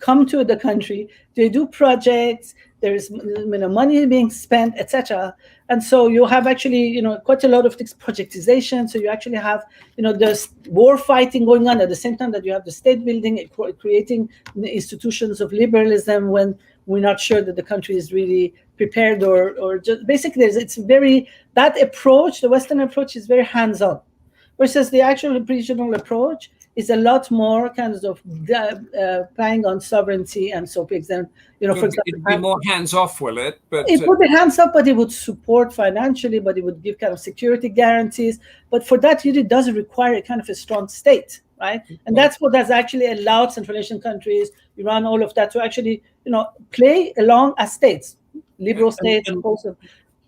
come to the country. They do projects. There is money being spent, etc. And so you have actually quite a lot of this projectization. So you actually have there's war fighting going on at the same time that you have the state building, creating the institutions of liberalism when we're not sure that the country is really prepared or just basically that approach, the Western approach, is very hands-on. Versus the actual regional approach is a lot more kind of playing on sovereignty and so, for example, it'd be more hands-off, will it? But it would be hands-off, but it would support financially, but it would give kind of security guarantees. But for that, it does require a kind of a strong state, right? And that's what has actually allowed Central Asian countries, Iran, all of that, to actually, play along as states, liberal states, also.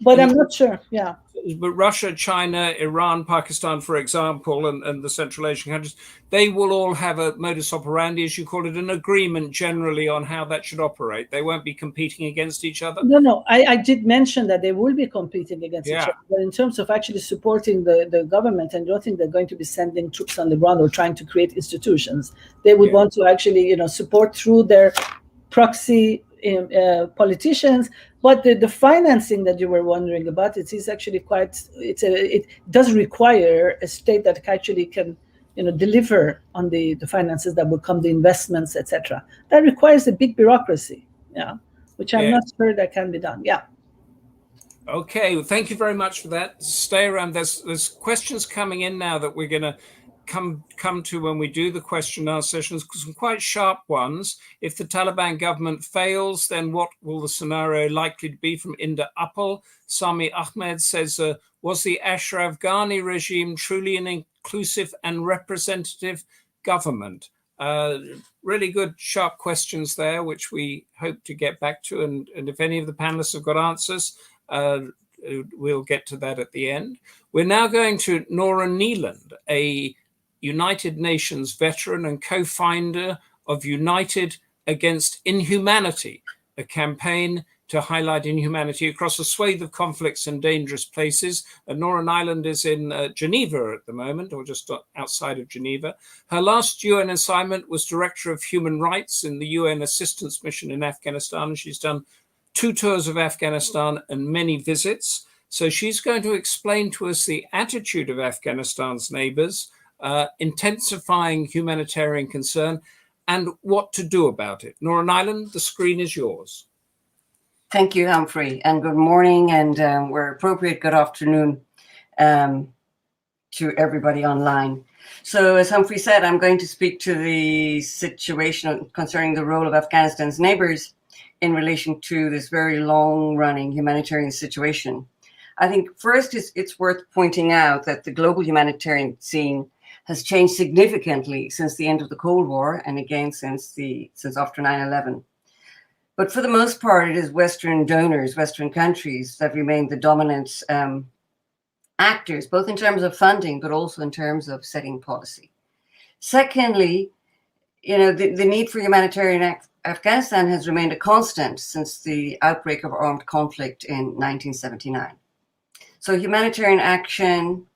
But I'm not sure, yeah. But Russia, China, Iran, Pakistan, for example, and the Central Asian countries, they will all have a modus operandi, as you call it, an agreement generally on how that should operate. They won't be competing against each other? No, I did mention that they will be competing against each other. But in terms of actually supporting the government, I don't think they're going to be sending troops on the ground or trying to create institutions. They would want to actually, support through their proxy politicians. But the financing that you were wondering about, it is actually it does require a state that actually can, deliver on the finances that will come, the investments, etc. That requires a big bureaucracy, which I'm not sure that can be done. Yeah. Okay, well, thank you very much for that. Stay around. There's questions coming in now that we're going to come to when we do the question and answer sessions, some quite sharp ones. If the Taliban government fails, then what will the scenario likely to be? From Inda Uppal, Sami Ahmed says, was the Ashraf Ghani regime truly an inclusive and representative government? Really good, sharp questions there, which we hope to get back to. And if any of the panelists have got answers, we'll get to that at the end. We're now going to Norah Niland, a United Nations veteran and co-founder of United Against Inhumanity, a campaign to highlight inhumanity across a swathe of conflicts and dangerous places. Norah Niland is in Geneva at the moment, or just outside of Geneva. Her last UN assignment was Director of Human Rights in the UN Assistance Mission in Afghanistan. She's done 2 tours of Afghanistan and many visits. So she's going to explain to us the attitude of Afghanistan's neighbors, intensifying humanitarian concern, and what to do about it. Norah Niland, the screen is yours. Thank you, Humphrey, and good morning, and where appropriate, good afternoon to everybody online. So as Humphrey said, I'm going to speak to the situation concerning the role of Afghanistan's neighbors in relation to this very long-running humanitarian situation. I think first it's worth pointing out that the global humanitarian scene has changed significantly since the end of the Cold War, and again since after 9/11. But for the most part, it is Western donors, Western countries that remain the dominant actors, both in terms of funding, but also in terms of setting policy. Secondly, the need for humanitarian Afghanistan has remained a constant since the outbreak of armed conflict in 1979. So humanitarian action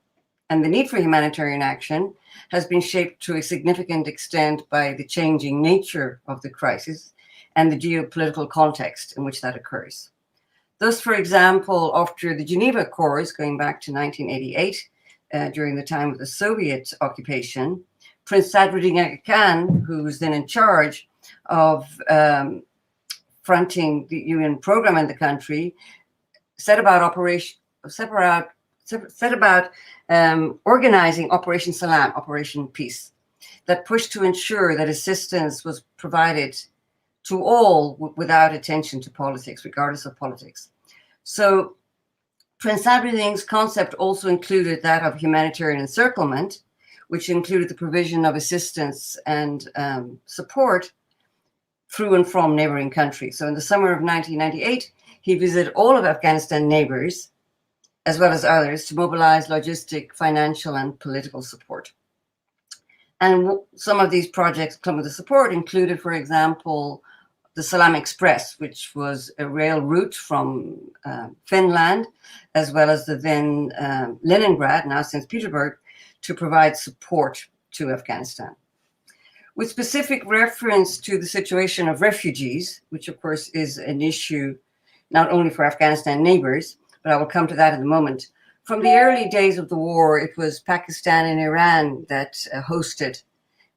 and the need for humanitarian action has been shaped to a significant extent by the changing nature of the crisis and the geopolitical context in which that occurs. Thus, for example, after the Geneva Accords, going back to 1988, during the time of the Soviet occupation, Prince Sadruddin Aga Khan, who was then in charge of fronting the UN program in the country, set about organizing Operation Salam, Operation Peace, that pushed to ensure that assistance was provided to all without attention to politics, regardless of politics. So Prince Sadruddin's concept also included that of humanitarian encirclement, which included the provision of assistance and support through and from neighboring countries. So in the summer of 1998, he visited all of Afghanistan neighbors, as well as others, to mobilize logistic, financial, and political support. And some of these projects, some of the support included, for example, the Salam Express, which was a rail route from Finland, as well as the then Leningrad, now St. Petersburg, to provide support to Afghanistan. With specific reference to the situation of refugees, which of course is an issue not only for Afghanistan neighbors, but I will come to that in a moment. From the early days of the war, it was Pakistan and Iran that hosted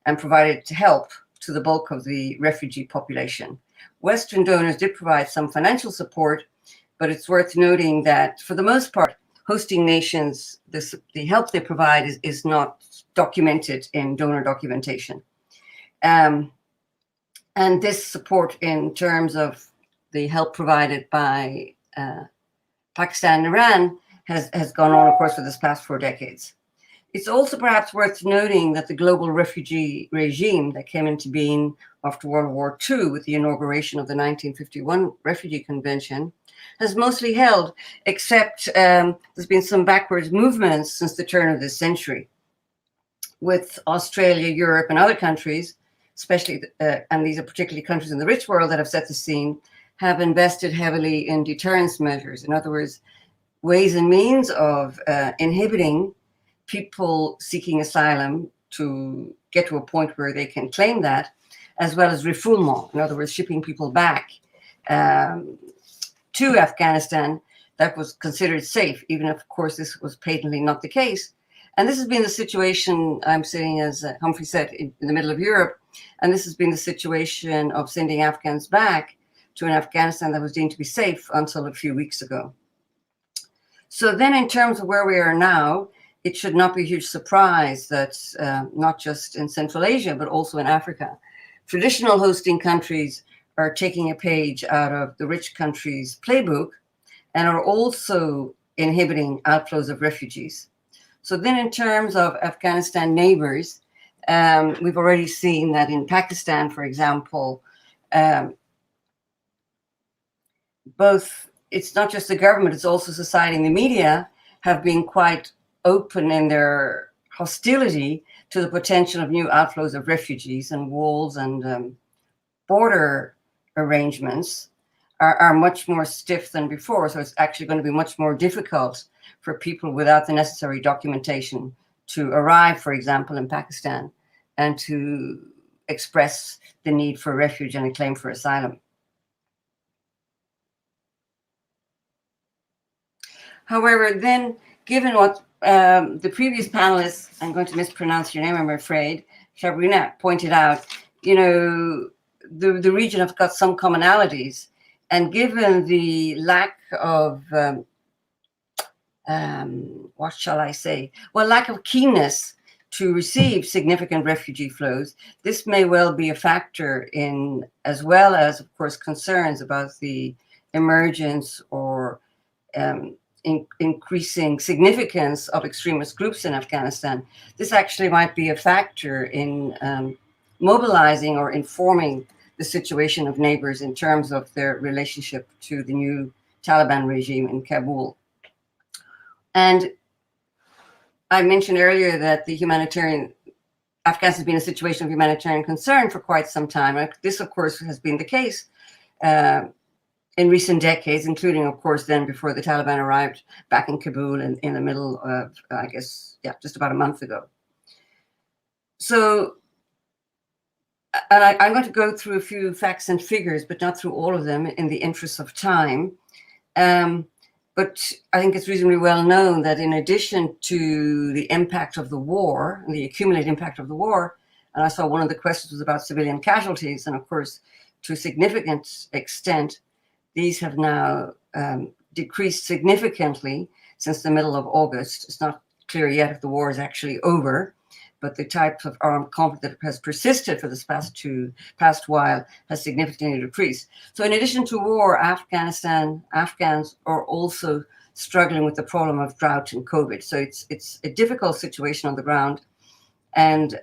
and provided help to the bulk of the refugee population. Western donors did provide some financial support, but it's worth noting that for the most part, hosting nations, the help they provide is not documented in donor documentation. And this support in terms of the help provided by Pakistan and Iran has gone on, of course, for this past 4 decades. It's also perhaps worth noting that the global refugee regime that came into being after World War II with the inauguration of the 1951 Refugee Convention has mostly held, except there's been some backwards movements since the turn of this century, with Australia, Europe, and other countries, especially, and these are particularly countries in the rich world that have set the scene, have invested heavily in deterrence measures. In other words, ways and means of inhibiting people seeking asylum to get to a point where they can claim that, as well as refoulement, in other words, shipping people back to Afghanistan that was considered safe, even if, of course, this was patently not the case. And this has been the situation, I'm sitting, as Humphrey said, in the middle of Europe, and this has been the situation of sending Afghans back to an Afghanistan that was deemed to be safe until a few weeks ago. So then in terms of where we are now, it should not be a huge surprise that not just in Central Asia, but also in Africa, traditional hosting countries are taking a page out of the rich countries' playbook and are also inhibiting outflows of refugees. So then in terms of Afghanistan neighbors, we've already seen that in Pakistan, for example, both, it's not just the government, it's also society and the media have been quite open in their hostility to the potential of new outflows of refugees, and walls and border arrangements are much more stiff than before. So it's actually going to be much more difficult for people without the necessary documentation to arrive, for example, in Pakistan and to express the need for refuge and a claim for asylum. However, then, given what the previous panelists, I'm going to mispronounce your name, I'm afraid, Shahrbanou pointed out, you know, the region has got some commonalities, and given the lack of, what shall I say? Well, lack of keenness to receive significant refugee flows, this may well be a factor in, as well as, of course, concerns about the emergence or increasing significance of extremist groups in Afghanistan, this actually might be a factor in mobilizing or informing the situation of neighbors in terms of their relationship to the new Taliban regime in Kabul. And I mentioned earlier that the Afghanistan has been a situation of humanitarian concern for quite some time. This, of course, has been the case in recent decades, including, of course, then before the Taliban arrived back in Kabul in the middle of, I guess, just about a month ago. So, and I'm going to go through a few facts and figures, but not through all of them in the interest of time. But I think it's reasonably well known that in addition to the impact of the war, the accumulated impact of the war, and I saw one of the questions was about civilian casualties, and of course, to a significant extent, these have now decreased significantly since the middle of August. It's not clear yet if the war is actually over, but the type of armed conflict that has persisted for this past while has significantly decreased. So in addition to war, Afghans are also struggling with the problem of drought and COVID. So it's a difficult situation on the ground. And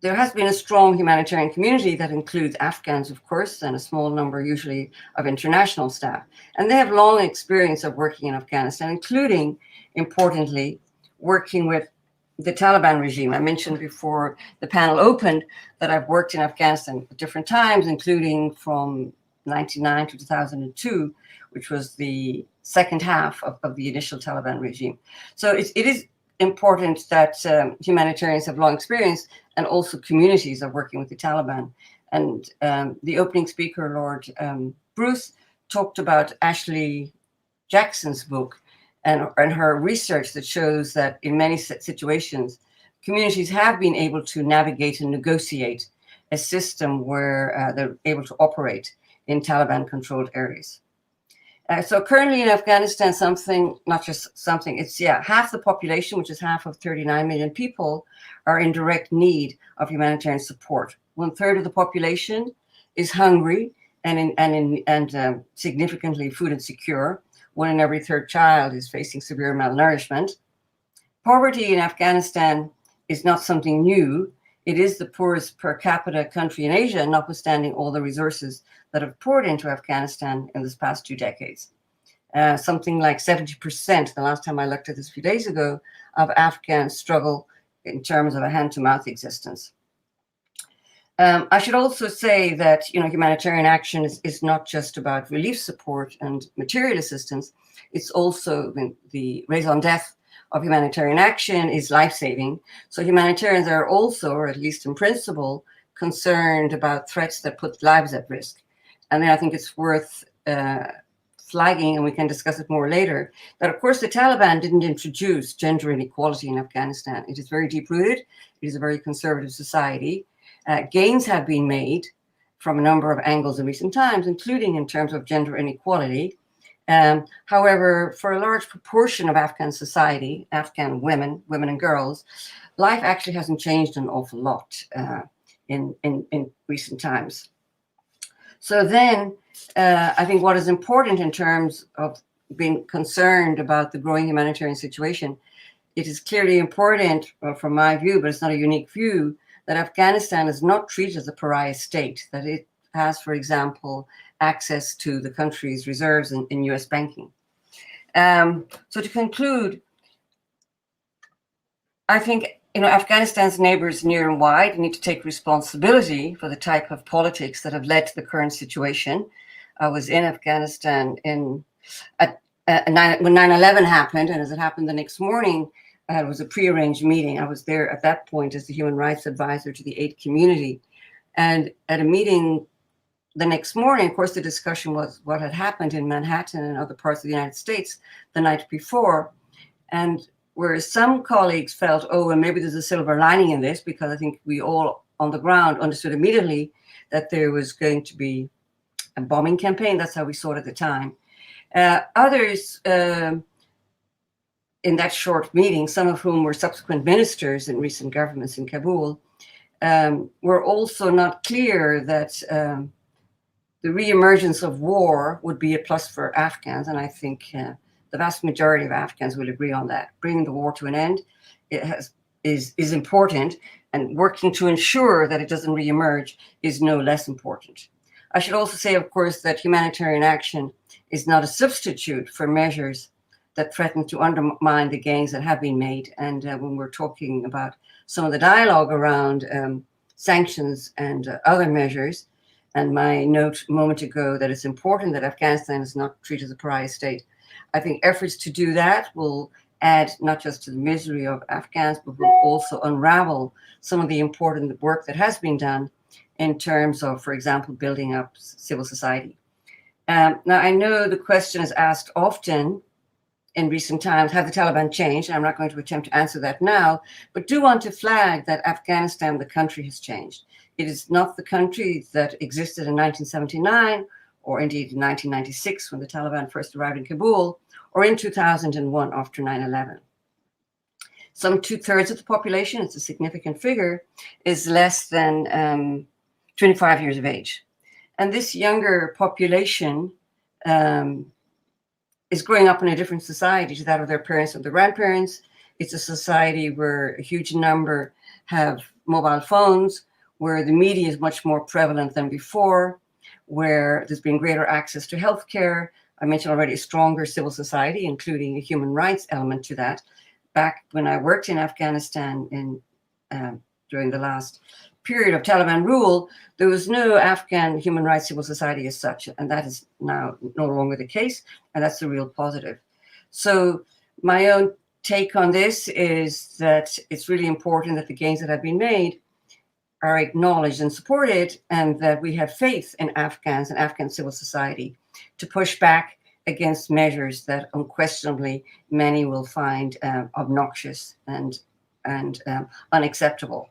there has been a strong humanitarian community that includes Afghans, of course, and a small number usually of international staff. And they have long experience of working in Afghanistan, including, importantly, working with the Taliban regime. I mentioned before the panel opened that I've worked in Afghanistan at different times, including from 1999 to 2002, which was the second half of the initial Taliban regime. So it is important that humanitarians have long experience, and also communities are working with the Taliban. And the opening speaker, Lord Bruce, talked about Ashley Jackson's book and her research that shows that in many situations, communities have been able to navigate and negotiate a system where they're able to operate in Taliban-controlled areas. So currently in Afghanistan, it's half the population, which is half of 39 million people, are in direct need of humanitarian support. 1/3 of the population is hungry and significantly food insecure. 1 in every 3rd child is facing severe malnourishment. Poverty in Afghanistan is not something new. It is the poorest per capita country in Asia, notwithstanding all the resources that have poured into Afghanistan in this past 2 decades. Something like 70%, the last time I looked at this a few days ago, of Afghans struggle in terms of a hand-to-mouth existence. I should also say that humanitarian action is not just about relief support and material assistance. It's also the raison d'etre of humanitarian action is life-saving. So humanitarians are also, or at least in principle, concerned about threats that put lives at risk. And then I think it's worth flagging, and we can discuss it more later, that of course the Taliban didn't introduce gender inequality in Afghanistan. It is very deep-rooted. It is a very conservative society. Gains have been made from a number of angles in recent times, including in terms of gender inequality. However, for a large proportion of Afghan society, Afghan women and girls, life actually hasn't changed an awful lot in recent times. So then I think what is important in terms of being concerned about the growing humanitarian situation, it is clearly important from my view, but it's not a unique view, that Afghanistan is not treated as a pariah state, that it has, for example, access to the country's reserves in US banking. So to conclude, I think Afghanistan's neighbors near and wide need to take responsibility for the type of politics that have led to the current situation. I was in Afghanistan when 9/11 happened, and as it happened the next morning, it was a prearranged meeting. I was there at that point as the human rights advisor to the aid community. And at a meeting the next morning, of course, the discussion was what had happened in Manhattan and other parts of the United States the night before. And whereas some colleagues felt, and maybe there's a silver lining in this, because I think we all on the ground understood immediately that there was going to be a bombing campaign. That's how we saw it at the time. Others, in that short meeting, some of whom were subsequent ministers in recent governments in Kabul, were also not clear that the re-emergence of war would be a plus for Afghans, and I think the vast majority of Afghans will agree on that. Bringing the war to an end is important, and working to ensure that it doesn't re-emerge is no less important. I should also say, of course, that humanitarian action is not a substitute for measures that threaten to undermine the gains that have been made. And when we're talking about some of the dialogue around sanctions and other measures, and my note a moment ago that it's important that Afghanistan is not treated as a pariah state, I think efforts to do that will add not just to the misery of Afghans, but will also unravel some of the important work that has been done in terms of, for example, building up civil society. Now, I know the question is asked often in recent times, have the Taliban changed? I'm not going to attempt to answer that now, but do want to flag that Afghanistan, the country, has changed. It is not the country that existed in 1979, or indeed in 1996 when the Taliban first arrived in Kabul, or in 2001 after 9/11. Some 2/3 of the population, it's a significant figure, is less than 25 years of age. And this younger population is growing up in a different society to that of their parents and their grandparents. It's a society where a huge number have mobile phones, where the media is much more prevalent than before, where there's been greater access to healthcare. I mentioned already a stronger civil society, including a human rights element to that. Back when I worked in Afghanistan during the last period of Taliban rule, there was no Afghan human rights civil society as such, and that is now no longer the case, and that's a real positive. So my own take on this is that it's really important that the gains that have been made are acknowledged and supported, and that we have faith in Afghans and Afghan civil society to push back against measures that unquestionably many will find obnoxious and unacceptable.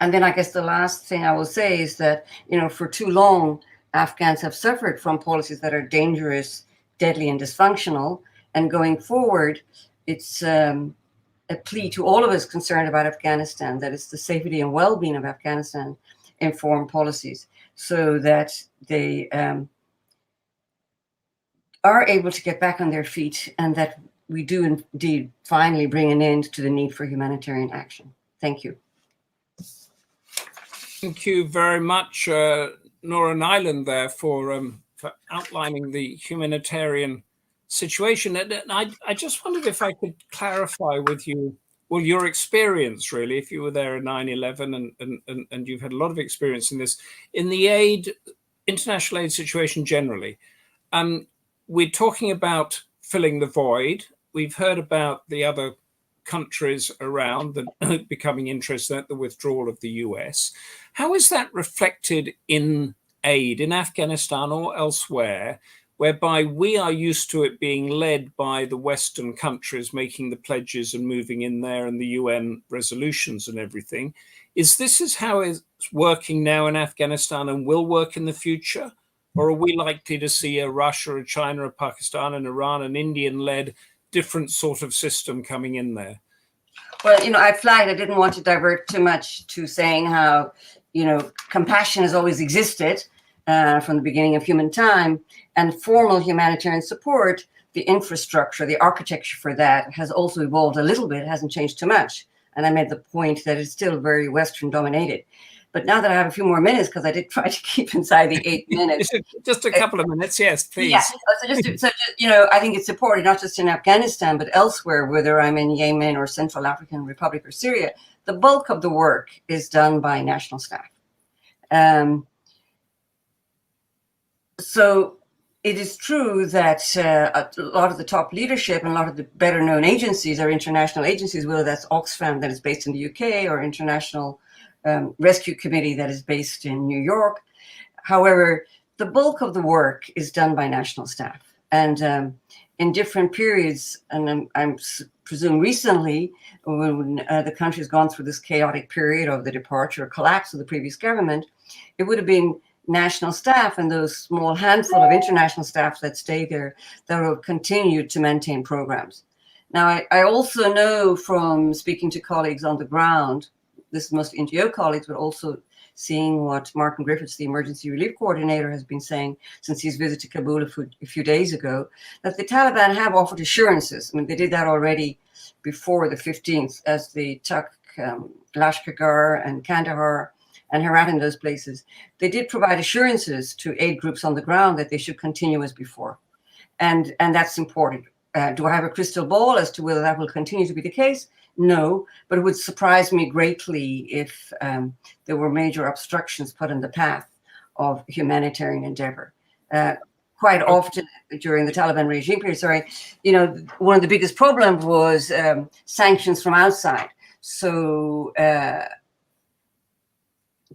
And then I guess the last thing I will say is that, for too long, Afghans have suffered from policies that are dangerous, deadly, and dysfunctional. And going forward, it's a plea to all of us concerned about Afghanistan that it's the safety and well-being of Afghanistan inform policies so that they are able to get back on their feet, and that we do indeed finally bring an end to the need for humanitarian action. Thank you. Thank you very much, Norah and Niland, there for outlining the humanitarian situation. And I just wondered if I could clarify with you, well, your experience really, if you were there in 9/11 and you've had a lot of experience in this, in the international aid situation generally. We're talking about filling the void. We've heard about the other countries around that becoming interested at the withdrawal of the US. How is that reflected in aid in Afghanistan or elsewhere, whereby we are used to it being led by the Western countries making the pledges and moving in there and the UN resolutions and everything? Is how it's working now in Afghanistan and will work in the future? Or are we likely to see a Russia, a China, a Pakistan, and Iran, an Indian-led different sort of system coming in there? Well, I flagged, I didn't want to divert too much to saying how, compassion has always existed from the beginning of human time, and formal humanitarian support, the infrastructure, the architecture for that has also evolved a little bit. It hasn't changed too much. And I made the point that it's still very Western dominated. But now that I have a few more minutes, because I did try to keep inside the 8 minutes. Just a couple of minutes, yes, please. Yeah, so I think it's important, not just in Afghanistan, but elsewhere, whether I'm in Yemen or Central African Republic or Syria, the bulk of the work is done by national staff. So it is true that a lot of the top leadership and a lot of the better known agencies are international agencies, whether that's Oxfam that is based in the UK or International Rescue Committee that is based in New York. However, the bulk of the work is done by national staff. And in different periods, and I presume recently, when the country has gone through this chaotic period of the departure or collapse of the previous government, it would have been national staff and those small handful of international staff that stay there that will continue to maintain programs. Now, I also know from speaking to colleagues on the ground, this is mostly NGO colleagues, but also seeing what Martin Griffiths, the emergency relief coordinator, has been saying since his visit to Kabul a few days ago, that the Taliban have offered assurances. I mean, they did that already before the 15th, as they took Lashkar and Kandahar and Herat in those places. They did provide assurances to aid groups on the ground that they should continue as before. And that's important. Do I have a crystal ball as to whether that will continue to be the case? No, but it would surprise me greatly if there were major obstructions put in the path of humanitarian endeavor. Quite often during the Taliban regime period, one of the biggest problems was sanctions from outside. So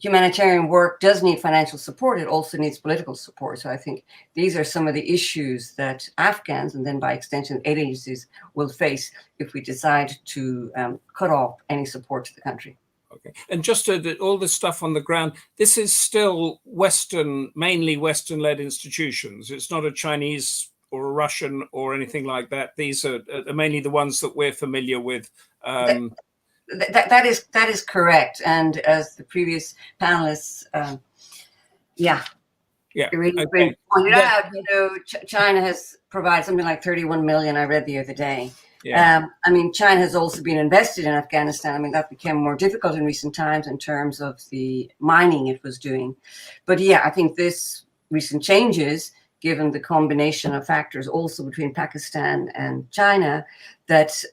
humanitarian work does need financial support. It also needs political support. So I think these are some of the issues that Afghans, and then by extension aid agencies, will face if we decide to cut off any support to the country. Okay. And just all this stuff on the ground, this is still mainly Western-led institutions. It's not a Chinese or a Russian or anything like that. These are mainly the ones that we're familiar with. That is correct. And as the previous panelists, really pointed out, China has provided something like 31 million, I read the other day. Yeah. China has also been invested in Afghanistan. That became more difficult in recent times in terms of the mining it was doing. But I think this recent changes, given the combination of factors also between Pakistan and China, that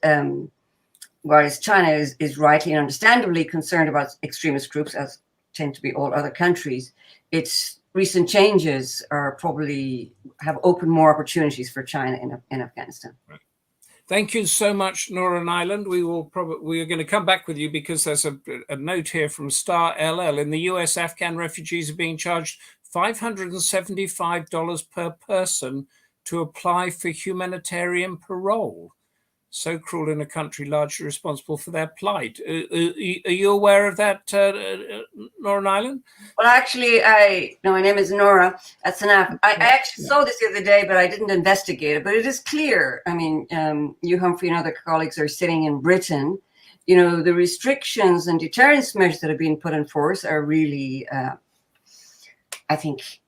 whereas China is rightly and understandably concerned about extremist groups, as tend to be all other countries, its recent changes have opened more opportunities for China in Afghanistan. Right. Thank you so much, Norah and Niland. We are going to come back with you because there's a note here from Star LL. In the US, Afghan refugees are being charged $575 per person to apply for humanitarian parole. So cruel in a country largely responsible for their plight. Are you aware of that, Norah and Niland? Well, actually, my name is Norah. That's enough. I actually saw this the other day, but I didn't investigate it. But it is clear. You, Humphrey, and other colleagues are sitting in Britain. The restrictions and deterrence measures that have been put in force are really, I think,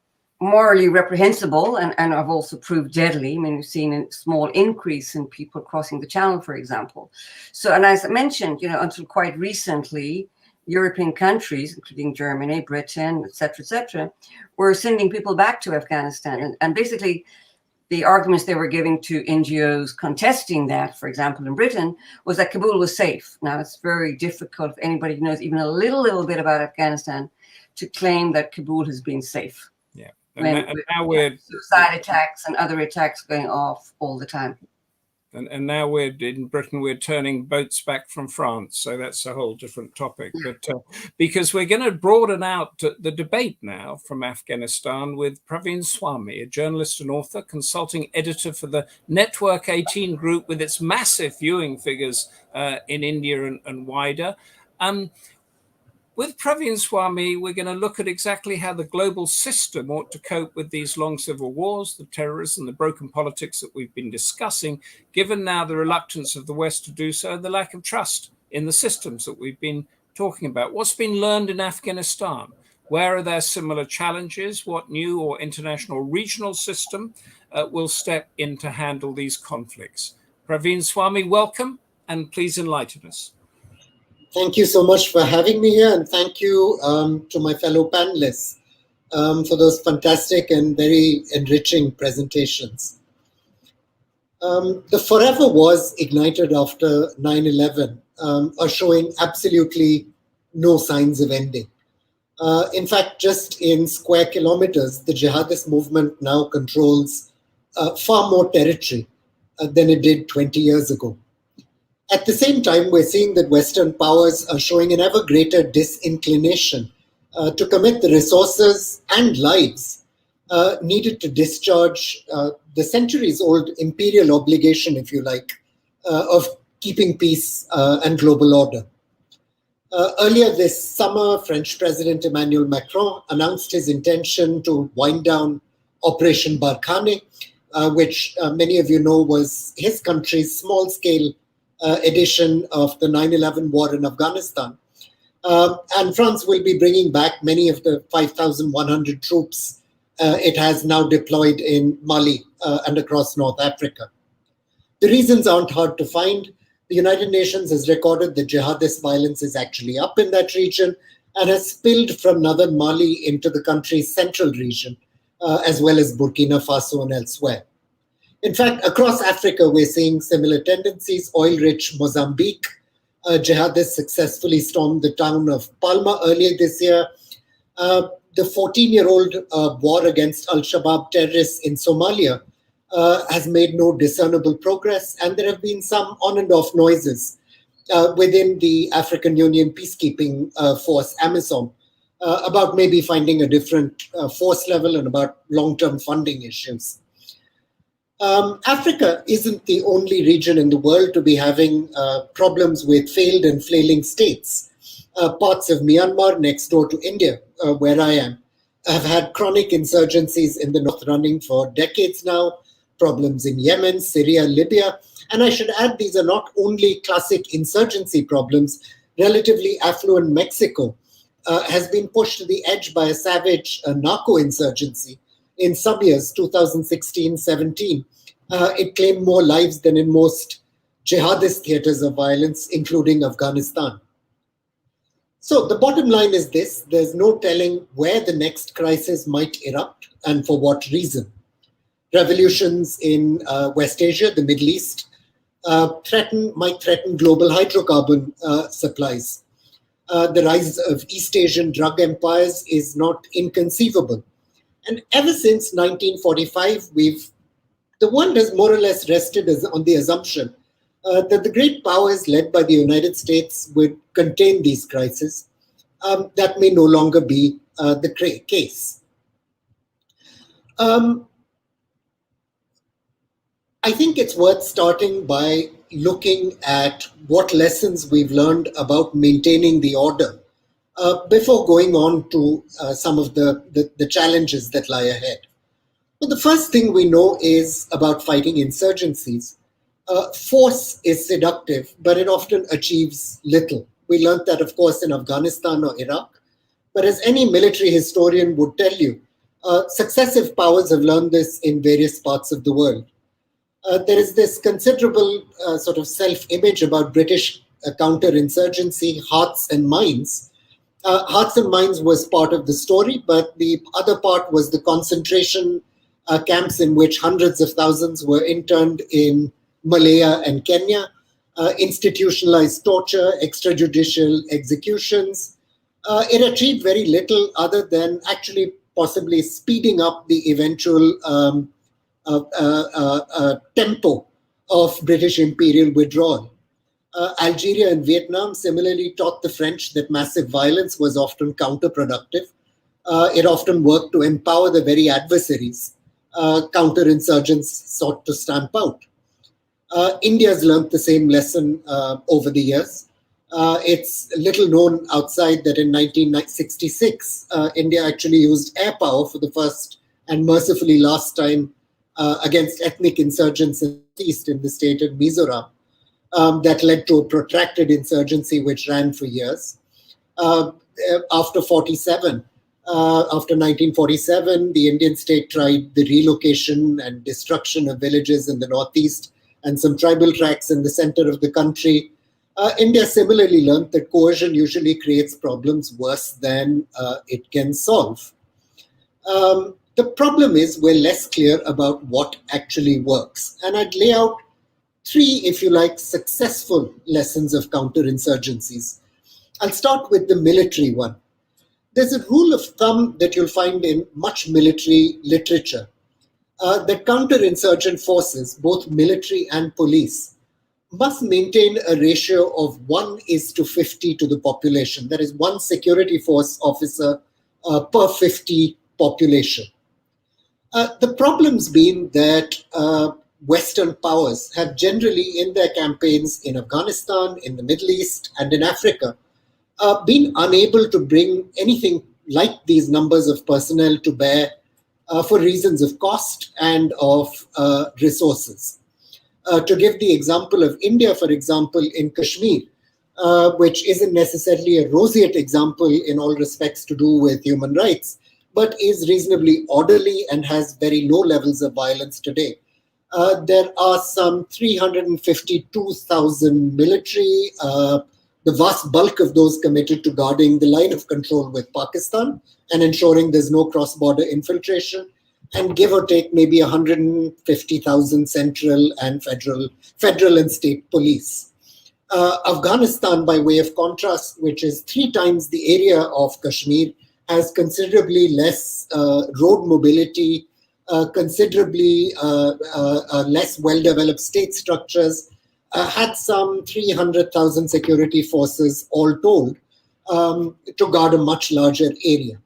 morally reprehensible and have also proved deadly. We've seen a small increase in people crossing the channel, for example. So, and as I mentioned, until quite recently, European countries, including Germany, Britain, et cetera, were sending people back to Afghanistan. And basically, the arguments they were giving to NGOs contesting that, for example, in Britain, was that Kabul was safe. Now, it's very difficult if anybody knows even a little bit about Afghanistan to claim that Kabul has been safe. Yeah. And now we're suicide attacks and other attacks going off all the time. And now in Britain, we're turning boats back from France. So that's a whole different topic. But because we're going to broaden out the debate now from Afghanistan with Praveen Swami, a journalist and author, consulting editor for the Network 18 group with its massive viewing figures in India and wider. With Praveen Swami, we're going to look at exactly how the global system ought to cope with these long civil wars, the terrorism, the broken politics that we've been discussing, given now the reluctance of the West to do so, and the lack of trust in the systems that we've been talking about. What's been learned in Afghanistan? Where are there similar challenges? What new or international regional system will step in to handle these conflicts? Praveen Swami, welcome, and please enlighten us. Thank you so much for having me here, and thank you to my fellow panelists for those fantastic and very enriching presentations. The forever wars ignited after 9/11 are showing absolutely no signs of ending. In fact, just in square kilometers, the jihadist movement now controls far more territory than it did 20 years ago. At the same time, we're seeing that Western powers are showing an ever greater disinclination to commit the resources and lives needed to discharge the centuries-old imperial obligation, if you like, of keeping peace and global order. Earlier this summer, French President Emmanuel Macron announced his intention to wind down Operation Barkhane, which many of you know was his country's small-scale edition of the 9/11 war in Afghanistan. And France will be bringing back many of the 5,100 troops it has now deployed in Mali and across North Africa. The reasons aren't hard to find. The United Nations has recorded that jihadist violence is actually up in that region and has spilled from northern Mali into the country's central region, as well as Burkina Faso and elsewhere. In fact, across Africa, we're seeing similar tendencies. Oil-rich Mozambique, jihadists successfully stormed the town of Palma earlier this year. The 14-year-old war against Al-Shabaab terrorists in Somalia has made no discernible progress, and there have been some on and off noises within the African Union peacekeeping force, AMISOM, about maybe finding a different force level and about long-term funding issues. Africa isn't the only region in the world to be having problems with failed and flailing states. Parts of Myanmar next door to India, where I am, have had chronic insurgencies in the north running for decades now, problems in Yemen, Syria, Libya. And I should add, these are not only classic insurgency problems. Relatively affluent Mexico has been pushed to the edge by a savage narco-insurgency in some years, 2016-17. It claimed more lives than in most jihadist theaters of violence, including Afghanistan. So the bottom line is this: there's no telling where the next crisis might erupt and for what reason. Revolutions in West Asia, the Middle East, might threaten global hydrocarbon supplies. The rise of East Asian drug empires is not inconceivable. And ever since 1945, the world has more or less rested on the assumption that the great powers led by the United States would contain these crises. That may no longer be the case. I think it's worth starting by looking at what lessons we've learned about maintaining the order before going on to some of the challenges that lie ahead. Well, the first thing we know is about fighting insurgencies. Force is seductive, but it often achieves little. We learned that, of course, in Afghanistan or Iraq. But as any military historian would tell you, successive powers have learned this in various parts of the world. There is this considerable sort of self-image about British counterinsurgency, Hearts and Minds. Hearts and Minds was part of the story, but the other part was the concentration camps in which hundreds of thousands were interned in Malaya and Kenya, institutionalized torture, extrajudicial executions. It achieved very little other than actually possibly speeding up the eventual tempo of British imperial withdrawal. Algeria and Vietnam similarly taught the French that massive violence was often counterproductive. It often worked to empower the very adversaries counterinsurgents sought to stamp out. India's learned the same lesson over the years. It's little known outside that in 1966, India actually used air power for the first and mercifully last time against ethnic insurgents in the east in the state of Mizoram. That led to a protracted insurgency which ran for years. After 1947, the Indian state tried the relocation and destruction of villages in the northeast and some tribal tracts in the center of the country. India similarly learned that coercion usually creates problems worse than it can solve. The problem is we're less clear about what actually works. And I'd lay out three, if you like, successful lessons of counterinsurgencies. I'll start with the military one. There's a rule of thumb that you'll find in much military literature that counterinsurgent forces, both military and police, must maintain a ratio of 1:50 to the population. That is one security force officer per 50 population. The problem's been that Western powers have generally, in their campaigns in Afghanistan, in the Middle East, and in Africa, been unable to bring anything like these numbers of personnel to bear for reasons of cost and of resources. To give the example of India, for example, in Kashmir, which isn't necessarily a roseate example in all respects to do with human rights, but is reasonably orderly and has very low levels of violence today. There are some 352,000 military, the vast bulk of those committed to guarding the line of control with Pakistan and ensuring there's no cross-border infiltration, and give or take maybe 150,000 central and federal and state police. Afghanistan, by way of contrast, which is 3 times the area of Kashmir, has considerably less road mobility, considerably less well-developed state structures, had some 300,000 security forces all told to guard a much larger area.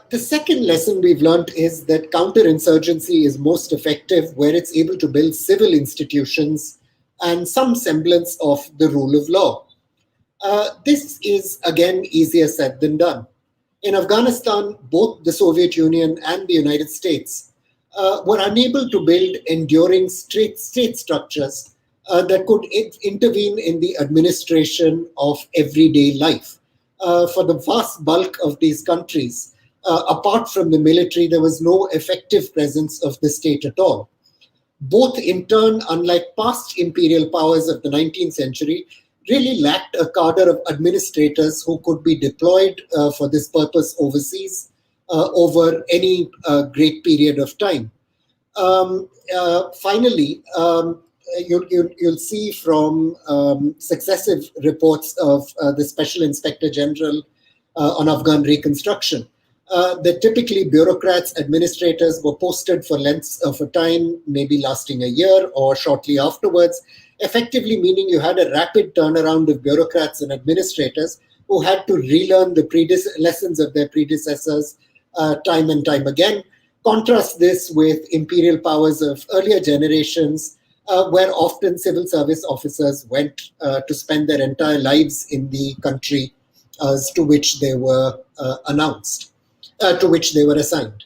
The second lesson we've learned is that counterinsurgency is most effective where it's able to build civil institutions and some semblance of the rule of law. This is, again, easier said than done. In Afghanistan, both the Soviet Union and the United States were unable to build enduring state structures that could intervene in the administration of everyday life. For the vast bulk of these countries, apart from the military, there was no effective presence of the state at all. Both, in turn, unlike past imperial powers of the 19th century, really lacked a cadre of administrators who could be deployed for this purpose overseas over any great period of time. Finally, you'll see from successive reports of the Special Inspector General on Afghan reconstruction that typically bureaucrats, administrators were posted for lengths of a time, maybe lasting a year or shortly afterwards, effectively meaning you had a rapid turnaround of bureaucrats and administrators who had to relearn the lessons of their predecessors time and time again. Contrast this with imperial powers of earlier generations, where often civil service officers went to spend their entire lives in the country to which they were to which they were assigned.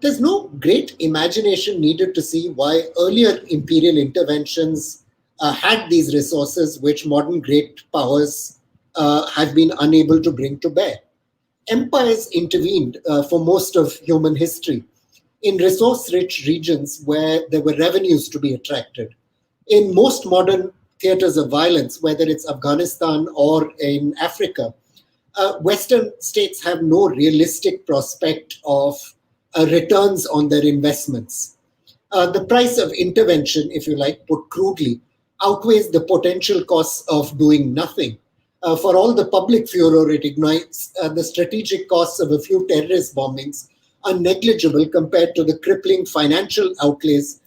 There's no great imagination needed to see why earlier imperial interventions had these resources which modern great powers have been unable to bring to bear. Empires intervened for most of human history in resource-rich regions where there were revenues to be attracted. In most modern theaters of violence, whether it's Afghanistan or in Africa, Western states have no realistic prospect of returns on their investments. The price of intervention, if you like, put crudely, outweighs the potential costs of doing nothing. For all the public furor it ignites, the strategic costs of a few terrorist bombings are negligible compared to the crippling financial outlays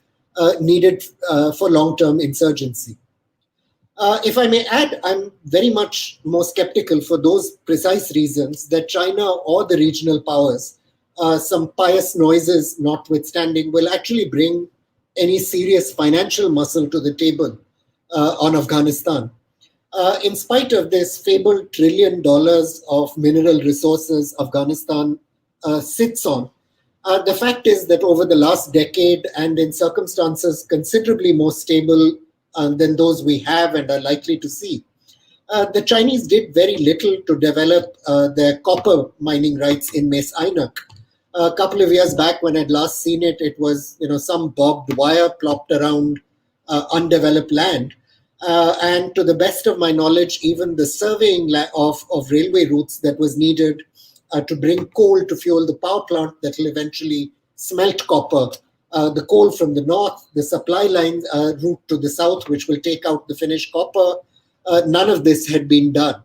needed for long-term insurgency. If I may add, I'm very much more skeptical for those precise reasons that China or the regional powers, some pious noises notwithstanding, will actually bring any serious financial muscle to the table on Afghanistan. In spite of this fabled $1 trillion of mineral resources Afghanistan sits on, the fact is that over the last decade and in circumstances considerably more stable than those we have and are likely to see, the Chinese did very little to develop their copper mining rights in Mes Aynak. A couple of years back when I'd last seen it, it was some barbed wire plopped around undeveloped land. And to the best of my knowledge, even the surveying of railway routes that was needed to bring coal to fuel the power plant that will eventually smelt copper, the coal from the north, the supply line route to the south, which will take out the finished copper, none of this had been done.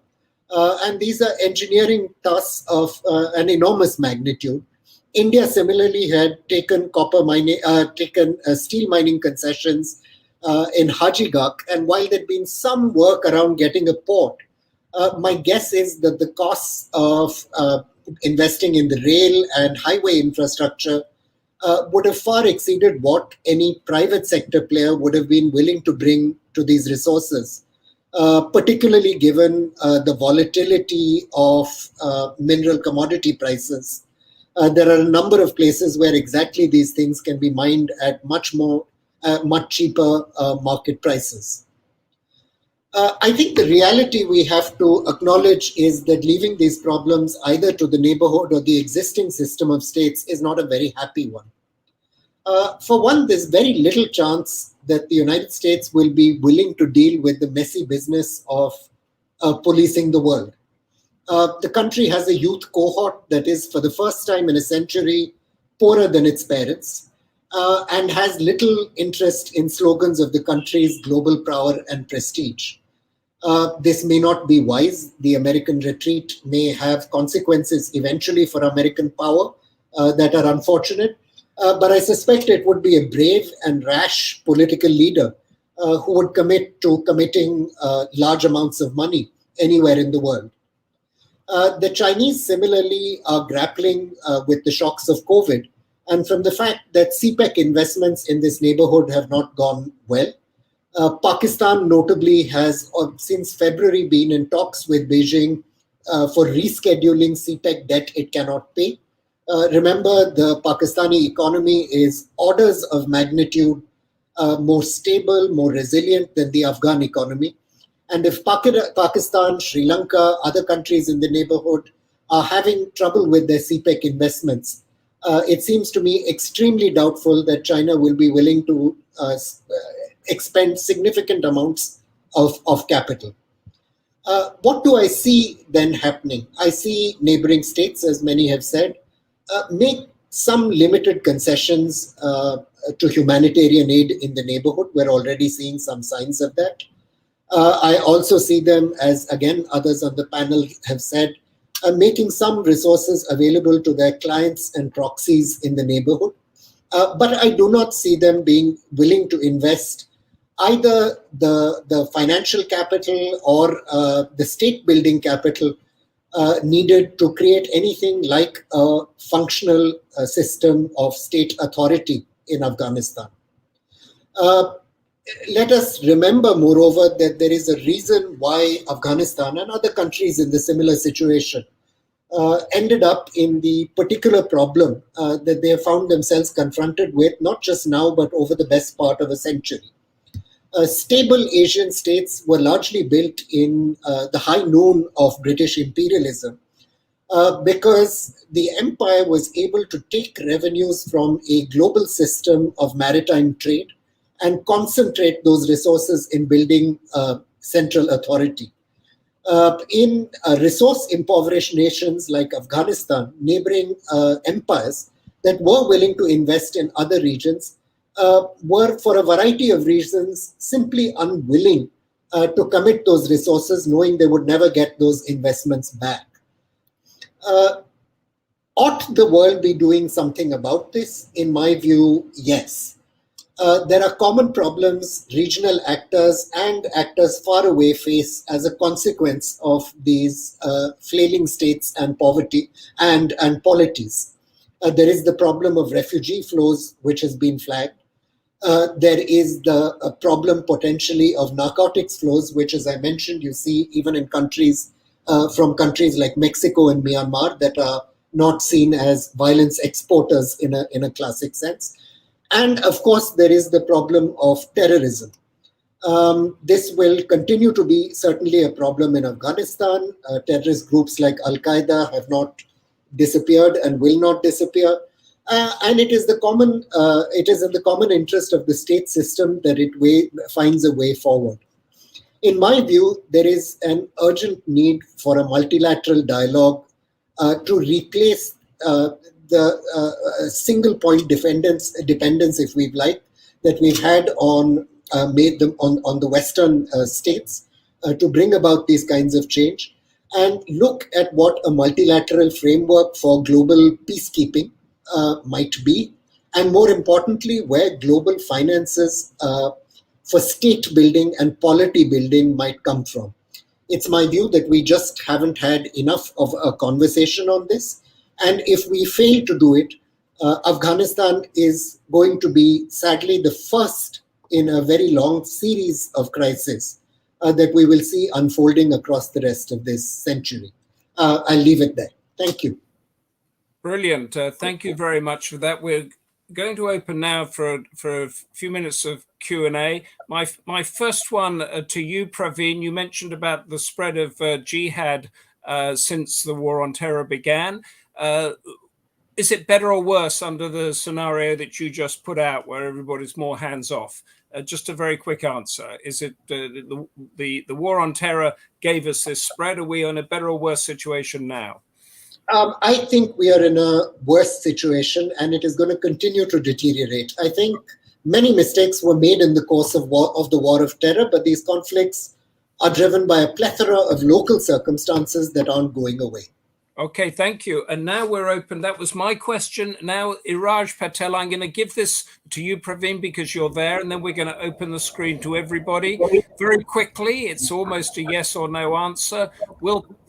And these are engineering tasks of an enormous magnitude. India similarly had taken steel mining concessions in Hajigak, and while there'd been some work around getting a port, my guess is that the costs of investing in the rail and highway infrastructure would have far exceeded what any private sector player would have been willing to bring to these resources, particularly given the volatility of mineral commodity prices. There are a number of places where exactly these things can be mined at much cheaper market prices. I think the reality we have to acknowledge is that leaving these problems either to the neighborhood or the existing system of states is not a very happy one. For one, there's very little chance that the United States will be willing to deal with the messy business of policing the world. The country has a youth cohort that is, for the first time in a century, poorer than its parents, and has little interest in slogans of the country's global power and prestige. This may not be wise. The American retreat may have consequences eventually for American power that are unfortunate. But I suspect it would be a brave and rash political leader who would commit to committing large amounts of money anywhere in the world. The Chinese similarly are grappling with the shocks of COVID, and from the fact that CPEC investments in this neighborhood have not gone well. Pakistan notably has since February been in talks with Beijing for rescheduling CPEC debt it cannot pay. Remember, the Pakistani economy is orders of magnitude more stable, more resilient than the Afghan economy. And if Pakistan, Sri Lanka, other countries in the neighborhood are having trouble with their CPEC investments, it seems to me extremely doubtful that China will be willing to expend significant amounts of capital. What do I see then happening? I see neighboring states, as many have said, make some limited concessions to humanitarian aid in the neighborhood. We're already seeing some signs of that. I also see them, as again others on the panel have said, making some resources available to their clients and proxies in the neighborhood. But I do not see them being willing to invest either the financial capital or the state building capital needed to create anything like a functional system of state authority in Afghanistan. Let us remember, moreover, that there is a reason why Afghanistan and other countries in the similar situation ended up in the particular problem that they have found themselves confronted with, not just now, but over the best part of a century. Stable Asian states were largely built in the high noon of British imperialism because the empire was able to take revenues from a global system of maritime trade and concentrate those resources in building central authority. In resource-impoverished nations like Afghanistan, neighboring empires that were willing to invest in other regions were, for a variety of reasons, simply unwilling to commit those resources, knowing they would never get those investments back. Ought the world be doing something about this? In my view, yes. There are common problems regional actors and actors far away face as a consequence of these flailing states and poverty and polities. There is the problem of refugee flows, which has been flagged. There is the problem potentially of narcotics flows, which, as I mentioned, you see even in countries from countries like Mexico and Myanmar that are not seen as violence exporters in a classic sense. And of course, there is the problem of terrorism. This will continue to be certainly a problem in Afghanistan. Terrorist groups like Al-Qaeda have not disappeared and will not disappear. And it is in the common interest of the state system that it finds a way forward. In my view, there is an urgent need for a multilateral dialogue to replace the single point dependence, if we'd like, that we've had on the Western states to bring about these kinds of change, and look at what a multilateral framework for global peacekeeping might be, and more importantly, where global finances for state building and polity building might come from. It's my view that we just haven't had enough of a conversation on this. And if we fail to do it, Afghanistan is going to be, sadly, the first in a very long series of crises that we will see unfolding across the rest of this century. I'll leave it there. Thank you. Brilliant. Thank you very much for that. We're going to open now for a few minutes of Q&A. My first one to you, Praveen. You mentioned about the spread of jihad since the war on terror began. Is it better or worse under the scenario that you just put out, where everybody's more hands off? Just a very quick answer. Is it the war on terror gave us this spread? Are we in a better or worse situation now? I think we are in a worse situation, and it is going to continue to deteriorate. I think many mistakes were made in the course of the war of terror, but these conflicts are driven by a plethora of local circumstances that aren't going away. Okay, thank you. And now we're open. That was my question. Now, Iraj Patel, I'm going to give this to you, Praveen, because you're there, and then we're going to open the screen to everybody. Very quickly, it's almost a yes or no answer.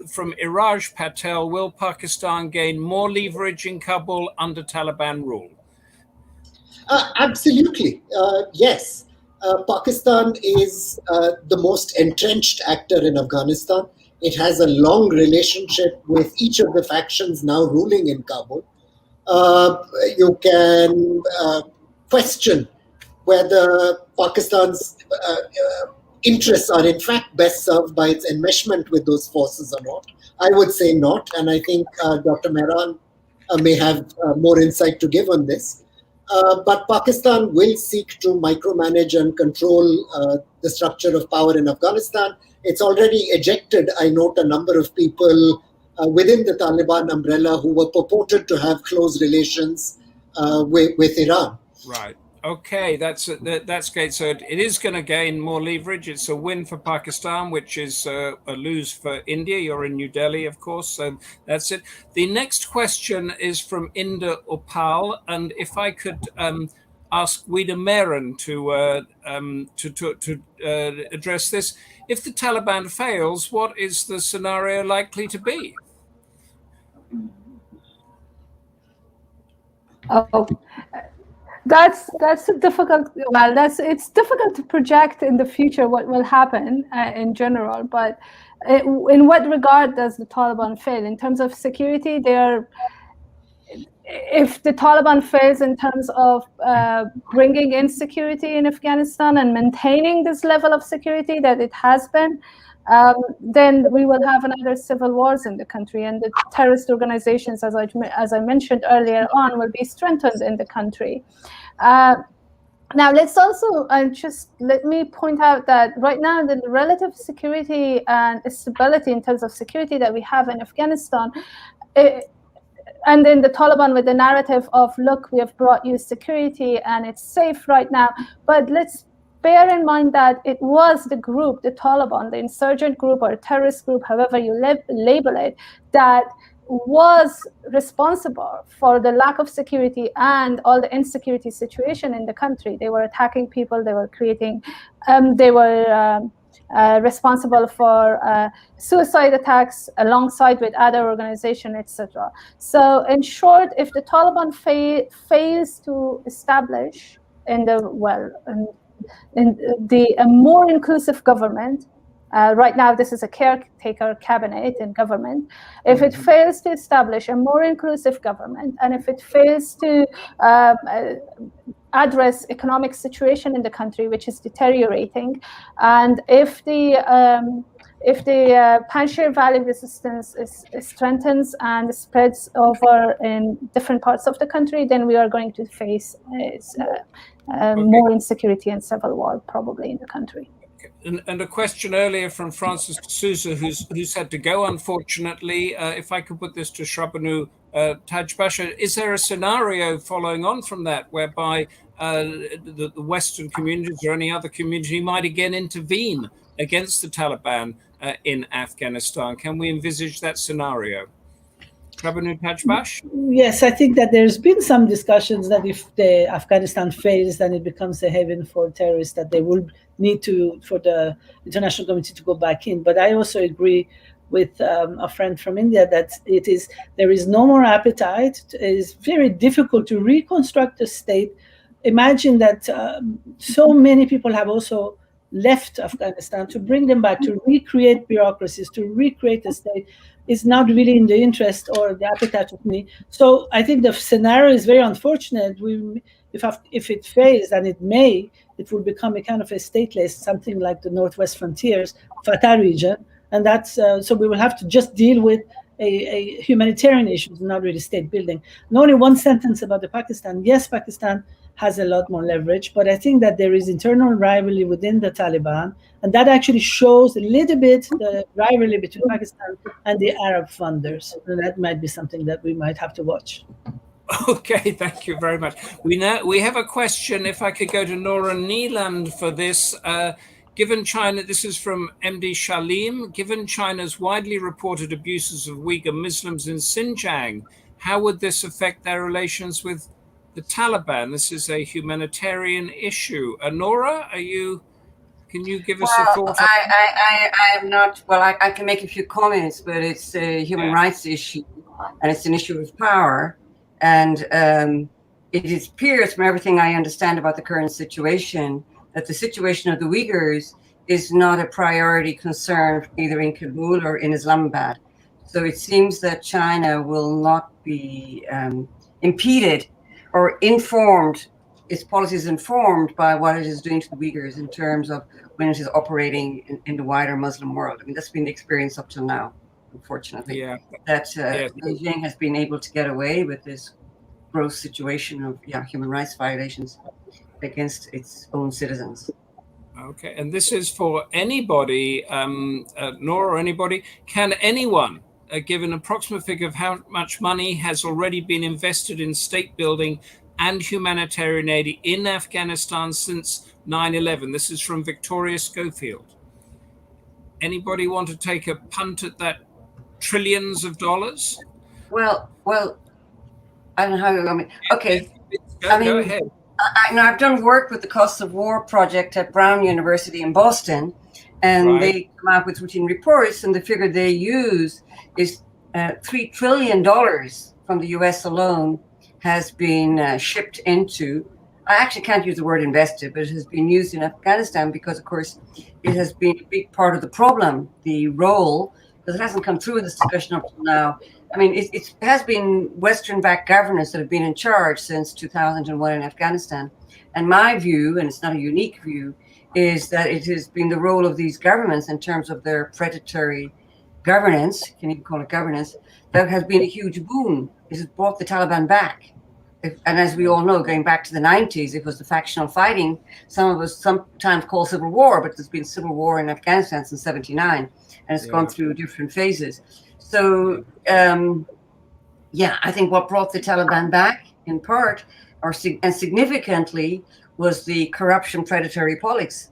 From Iraj Patel, will Pakistan gain more leverage in Kabul under Taliban rule? Absolutely, yes. Pakistan is the most entrenched actor in Afghanistan. It has a long relationship with each of the factions now ruling in Kabul. You can question whether Pakistan's interests are in fact best served by its enmeshment with those forces or not. I would say not, and I think Dr. Mehran may have more insight to give on this. But Pakistan will seek to micromanage and control the structure of power in Afghanistan. It's already ejected, I note, a number of people within the Taliban umbrella who were purported to have close relations with Iran. Right. Okay, that's great. So it is going to gain more leverage. It's a win for Pakistan, which is a lose for India. You're in New Delhi, of course, so that's it. The next question is from Inda Upal, and if I could ask Weeda Mehran to address this. If the Taliban fails, what is the scenario likely to be? Oh, that's a difficult. Well, it's difficult to project in the future what will happen in general. But in what regard does the Taliban fail? In terms of security, if the Taliban fails in terms of bringing in security in Afghanistan and maintaining this level of security that it has been, then we will have another civil wars in the country, and the terrorist organizations, as I mentioned earlier on, will be strengthened in the country. Now, let's also just let me point out that right now the relative security and stability in terms of security that we have in Afghanistan, and then the Taliban with the narrative of, look, we have brought you security and it's safe right now. But let's bear in mind that it was the group, the Taliban, the insurgent group or terrorist group, however you label it, that was responsible for the lack of security and all the insecurity situation in the country. They were attacking people, they were creating, responsible for suicide attacks alongside with other organizations, etc. So in short, if the Taliban fails to establish a more inclusive government, right now this is a caretaker cabinet in government, if it fails to establish a more inclusive government, and if it fails to address economic situation in the country, which is deteriorating, and if the Panjshir Valley resistance strengthens and spreads over in different parts of the country, then we are going to face more insecurity and civil war probably in the country. And a question earlier from Francis Souza, who's had to go, unfortunately. If I could put this to Shahrbanou, Tadjbakhsh, is there a scenario following on from that whereby the Western communities or any other community might again intervene against the Taliban in Afghanistan? Can we envisage that scenario? Shahrbanou Tadjbakhsh? Yes, I think that there's been some discussions that if Afghanistan fails, then it becomes a haven for terrorists, that they will need for the international community to go back in. But I also agree with a friend from India that there is no more appetite. It is very difficult to reconstruct a state. Imagine that so many people have also left Afghanistan, to bring them back, to recreate bureaucracies, to recreate a state, is not really in the interest or the appetite of me. So I think the scenario is very unfortunate. If it fails, and it will become a kind of a stateless, something like the Northwest Frontiers, Fatah region. And that's, so we will have to just deal with a humanitarian issue, not really state building. And only one sentence about the Pakistan. Yes, Pakistan has a lot more leverage, but I think that there is internal rivalry within the Taliban, and that actually shows a little bit the rivalry between Pakistan and the Arab funders. And that might be something that we might have to watch. Okay, thank you very much. We have a question, if I could go to Norah Niland for this. Given China, this is from MD Shalim, given China's widely reported abuses of Uyghur Muslims in Xinjiang, how would this affect their relations with the Taliban? This is a humanitarian issue. Norah, can you give us a thought? I am not, well, I can make a few comments, but it's a human rights issue, and it's an issue of power. And it appears from everything I understand about the current situation that the situation of the Uyghurs is not a priority concern either in Kabul or in Islamabad. So it seems that China will not be impeded or informed, its policies informed by what it is doing to the Uyghurs in terms of when it is operating in the wider Muslim world. I mean, that's been the experience up till now, unfortunately. Yeah. That Beijing has been able to get away with this gross situation of human rights violations against its own citizens. Okay, and this is for anybody, Norah, or anybody. Can anyone give an approximate figure of how much money has already been invested in state building and humanitarian aid in Afghanistan since 9/11? This is from Victoria Schofield. Anybody want to take a punt at that trillions of dollars? Well, I don't know how. I mean, okay. Go ahead. I've done work with the Costs of War project at Brown University in Boston, and they come out with routine reports, and the figure they use is $3 trillion from the US alone has been shipped into. I actually can't use the word invested, but it has been used in Afghanistan because, of course, it has been a big part of the problem, the role, because it hasn't come through in this discussion up to now. I mean, it has been Western-backed governments that have been in charge since 2001 in Afghanistan. And my view, and it's not a unique view, is that it has been the role of these governments in terms of their predatory governance, you can even call it governance, that has been a huge boon. It has brought the Taliban back. And as we all know, going back to the 90s, it was the factional fighting. Some of us sometimes call civil war, but there's been civil war in Afghanistan since 79, and it's gone through different phases. So, I think what brought the Taliban back, in part, and significantly, was the corruption predatory politics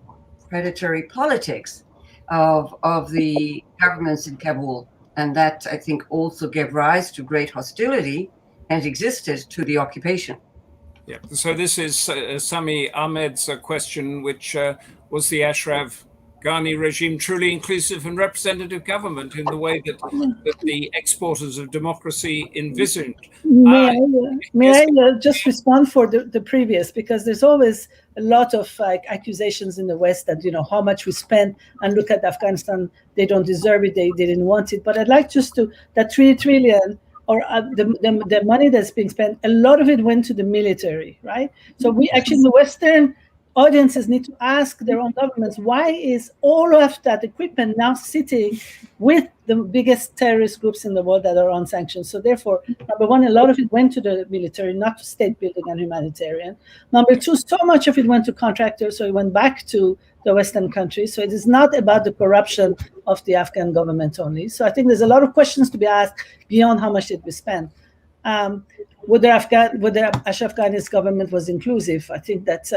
of the governments in Kabul. And that, I think, also gave rise to great hostility, and existed, to the occupation. Yeah. So this is Sami Ahmed's question, which was the Ashraf Ghani regime truly inclusive and representative government in the way that the exporters of democracy envisioned? May I just respond for the previous, because there's always a lot of accusations in the West that, how much we spent, and look at Afghanistan, they don't deserve it, they didn't want it. But I'd like just to, that 3 trillion, or the money that's being spent, a lot of it went to the military, right? So we actually, the Western audiences need to ask their own governments, why is all of that equipment now sitting with the biggest terrorist groups in the world that are on sanctions? So therefore, number one, a lot of it went to the military, not to state building and humanitarian. Number two, so much of it went to contractors, so it went back to the Western countries. So it is not about the corruption of the Afghan government only. So I think there's a lot of questions to be asked beyond how much did we spend. Whether Ashraf Ghani's government was inclusive, I think that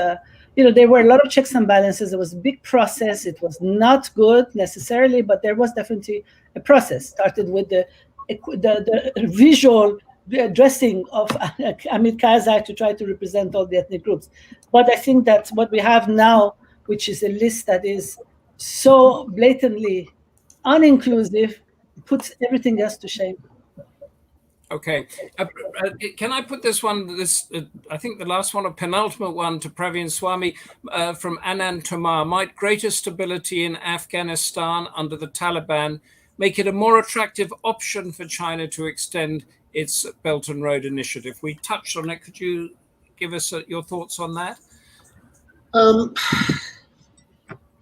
there were a lot of checks and balances. There was a big process. It was not good necessarily, but there was definitely a process. Started with the visual dressing of Amit Karzai to try to represent all the ethnic groups. But I think that what we have now, which is a list that is so blatantly uninclusive, puts everything else to shame. Okay. Can I put this one, I think the last one, a penultimate one, to Praveen Swami from Anand Tomar? Might greater stability in Afghanistan under the Taliban make it a more attractive option for China to extend its Belt and Road Initiative? We touched on it. Could you give us your thoughts on that?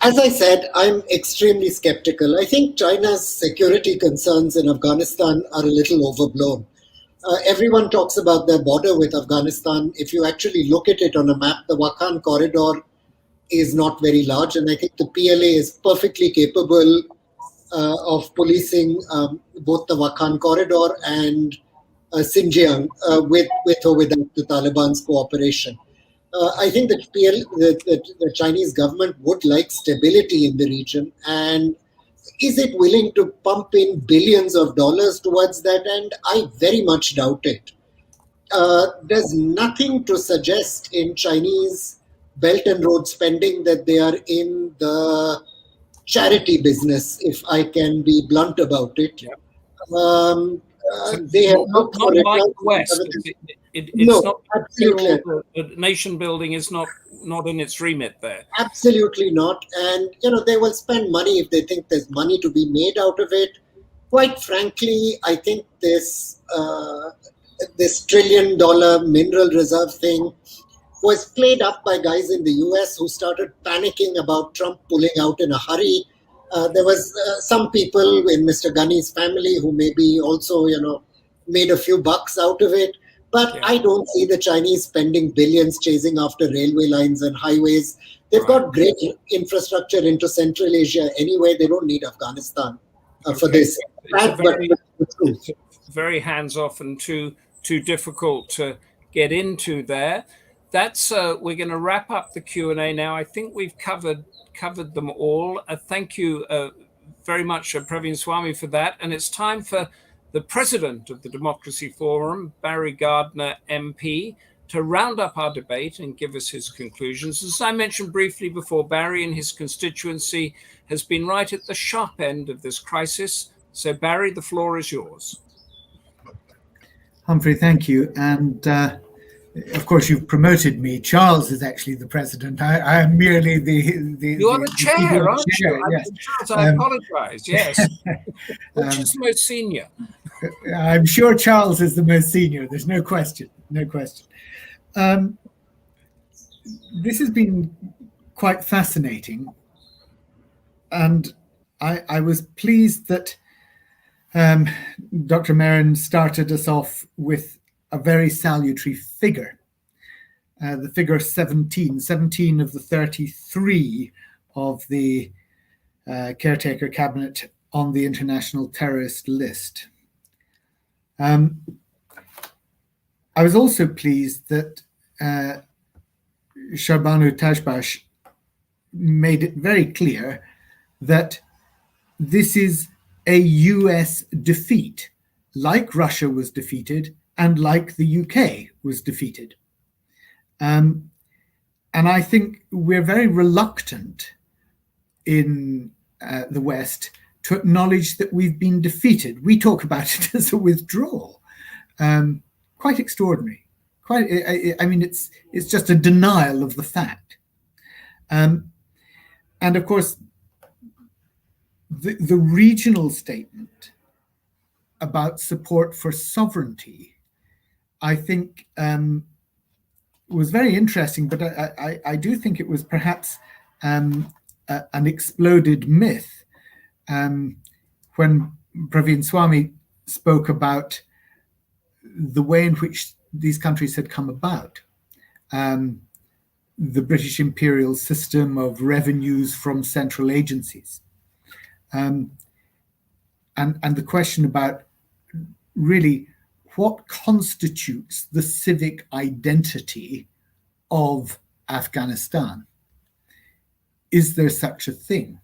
As I said, I'm extremely skeptical. I think China's security concerns in Afghanistan are a little overblown. Everyone talks about their border with Afghanistan. If you actually look at it on a map, the Wakhan corridor is not very large, and I think the PLA is perfectly capable of policing both the Wakhan corridor and Xinjiang with or without the Taliban's cooperation. I think that the Chinese government would like stability in the region, and is it willing to pump in billions of dollars towards that end? I very much doubt it. There's nothing to suggest in Chinese Belt and Road spending that they are in the charity business, if I can be blunt about it. Yeah. They have not like the West. It's no, not absolutely. Nation building is not in its remit there. Absolutely not. And they will spend money if they think there's money to be made out of it. Quite frankly, I think this $1 trillion mineral reserve thing was played up by guys in the US who started panicking about Trump pulling out in a hurry. There was some people in Mr. Ghani's family who maybe also, made a few bucks out of it. But I don't see the Chinese spending billions chasing after railway lines and highways. They've got great infrastructure into Central Asia anyway. They don't need Afghanistan for this. It's very hands-off and too difficult to get into there. That's we're going to wrap up the Q&A now. I think we've covered them all. Thank you very much, Praveen Swami, for that. And it's time for the president of the Democracy Forum, Barry Gardiner, MP, to round up our debate and give us his conclusions. As I mentioned briefly before, Barry and his constituency has been right at the sharp end of this crisis. So, Barry, the floor is yours. Humphrey, thank you. And of course, you've promoted me. Charles is actually the president. I am merely the You are the chair, aren't you? Yes. Charles, I apologize. Yes. Which is most senior? I'm sure Charles is the most senior. There's no question. No question. This has been quite fascinating. And I was pleased that Dr. Mehran started us off with a very salutary figure, the figure 17 of the 33 of the caretaker cabinet on the international terrorist list. I was also pleased that Shahrbanou Tadjbakhsh made it very clear that this is a US defeat, like Russia was defeated and like the UK was defeated. And I think we're very reluctant in the West to acknowledge that we've been defeated. We talk about it as a withdrawal. Quite extraordinary. It's just a denial of the fact. And of course, the regional statement about support for sovereignty, I think, was very interesting, but I do think it was perhaps an exploded myth when Praveen Swami spoke about the way in which these countries had come about. The British imperial system of revenues from central agencies. And the question about really what constitutes the civic identity of Afghanistan. Is there such a thing?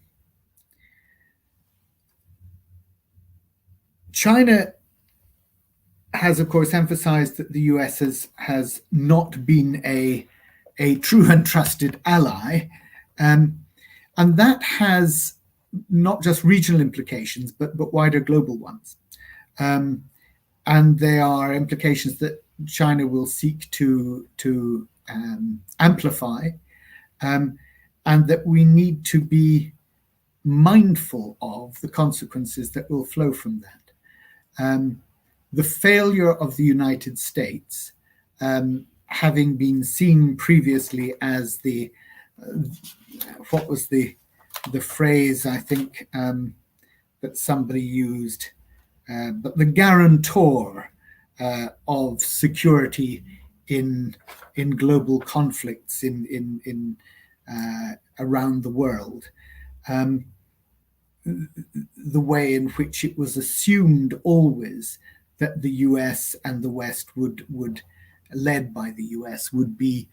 China has, of course, emphasized that the US has not been a true and trusted ally. And that has not just regional implications, but wider global ones. and there are implications that China will seek to amplify, and that we need to be mindful of the consequences that will flow from that. The failure of the United States, having been seen previously as the what was the phrase I think that somebody used, but the guarantor of security in global conflicts in around the world. The way in which it was assumed always that the US and the West would led by the US, would be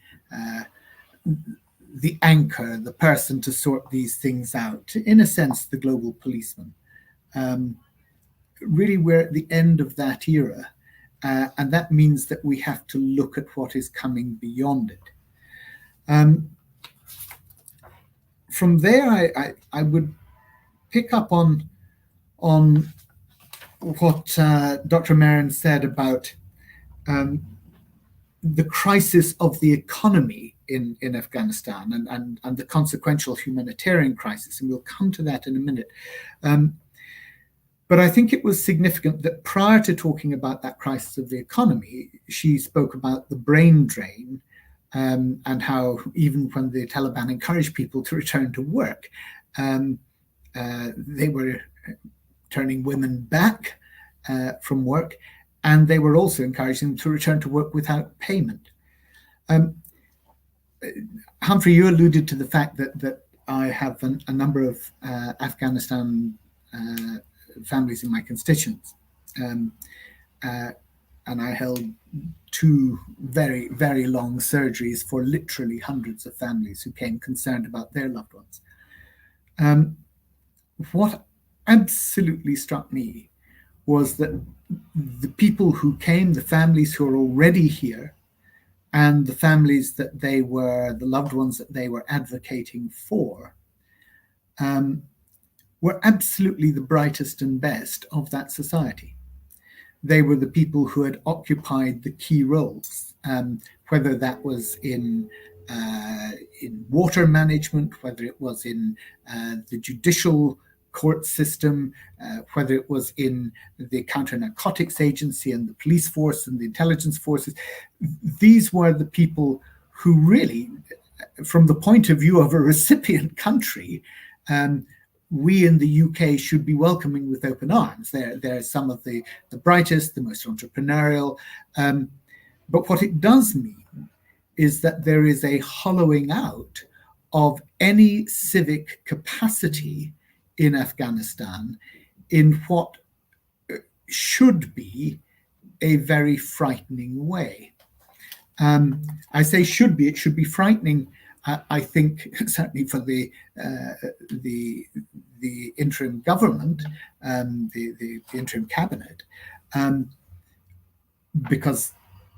the anchor, the person to sort these things out, in a sense, the global policeman. Really, we're at the end of that era, and that means that we have to look at what is coming beyond it. From there, I would pick up on what Dr. Mehran said about the crisis of the economy in Afghanistan and the consequential humanitarian crisis, and we'll come to that in a minute. But I think it was significant that prior to talking about that crisis of the economy, she spoke about the brain drain, and how even when the Taliban encouraged people to return to work, they were turning women back from work, and they were also encouraging them to return to work without payment. Humphrey, you alluded to the fact that I have a number of Afghanistan families in my constituents, and I held 2 very, very long surgeries for literally hundreds of families who came concerned about their loved ones. What absolutely struck me was that the people who came, the families who are already here, and the families that the loved ones that they were advocating for, were absolutely the brightest and best of that society. They were the people who had occupied the key roles, whether that was in water management, whether it was in the judicial court system, whether it was in the counter-narcotics agency and the police force and the intelligence forces. These were the people who really, from the point of view of a recipient country, we in the UK should be welcoming with open arms. They're some of the brightest, the most entrepreneurial. But what it does mean is that there is a hollowing out of any civic capacity in Afghanistan in what should be a very frightening way. I say should be, it should be frightening, I think, certainly for the interim government, the interim cabinet, because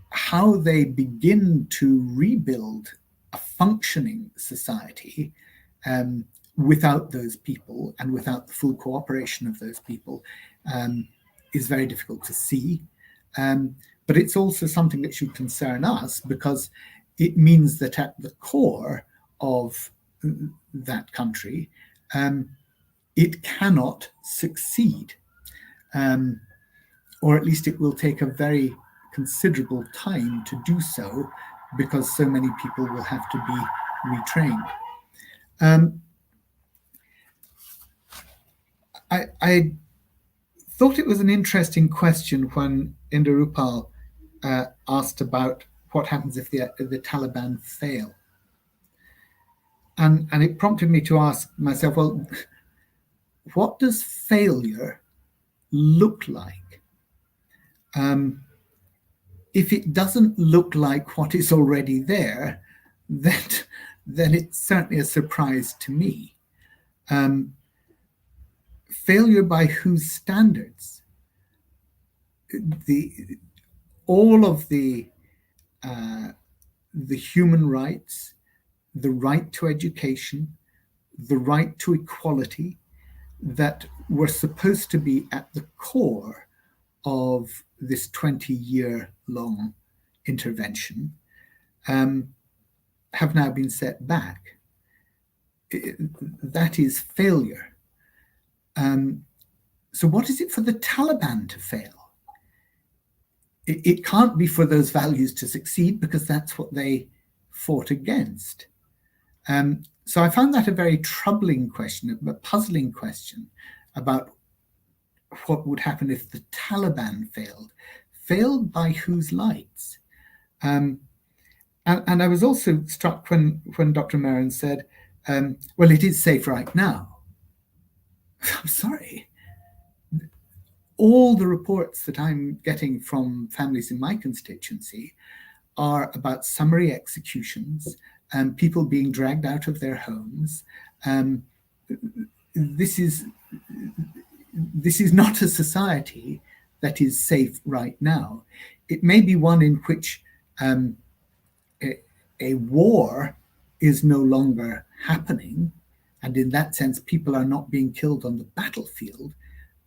how they begin to rebuild a functioning society without those people and without the full cooperation of those people is very difficult to see. But it's also something that should concern us, because it means that at the core of that country, it cannot succeed, or at least it will take a very considerable time to do so, because so many people will have to be retrained. I thought it was an interesting question when Inderupal asked about what happens if the Taliban fail. And it prompted me to ask myself, well, what does failure look like? If it doesn't look like what is already there, then it's certainly a surprise to me. Failure by whose standards? All of the human rights, the right to education, the right to equality that were supposed to be at the core of this 20-year-long intervention have now been set back. That is failure. So what is it for the Taliban to fail? It can't be for those values to succeed, because that's what they fought against. So I found that a very troubling question, a puzzling question about what would happen if the Taliban failed. Failed by whose lights? And I was also struck when Dr. Mehran said, well, it is safe right now. I'm sorry. All the reports that I'm getting from families in my constituency are about summary executions and people being dragged out of their homes. This is not a society that is safe right now. It may be one in which a war is no longer happening, and in that sense, people are not being killed on the battlefield,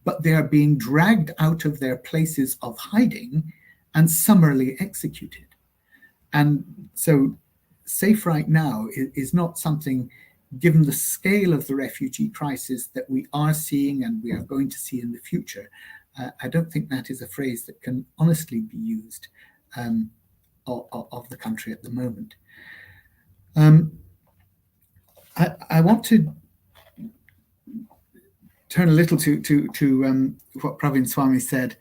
but they are being dragged out of their places of hiding and summarily executed. And so safe right now is not something, given the scale of the refugee crisis that we are seeing and we are going to see in the future. I don't think that is a phrase that can honestly be used of the country at the moment. I want to turn a little to what Praveen Swami said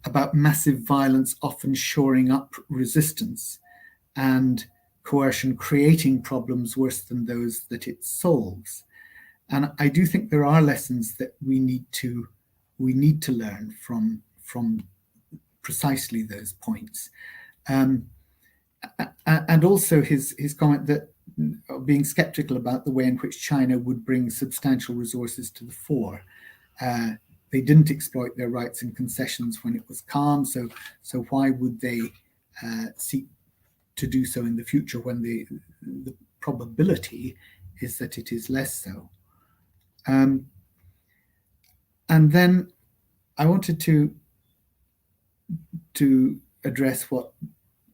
about massive violence often shoring up resistance and coercion creating problems worse than those that it solves. And I do think there are lessons that we need to learn from precisely those points. And also his comment that being skeptical about the way in which China would bring substantial resources to the fore. They didn't exploit their rights and concessions when it was calm, so why would they seek to do so in the future when the probability is that it is less so? And then I wanted to address what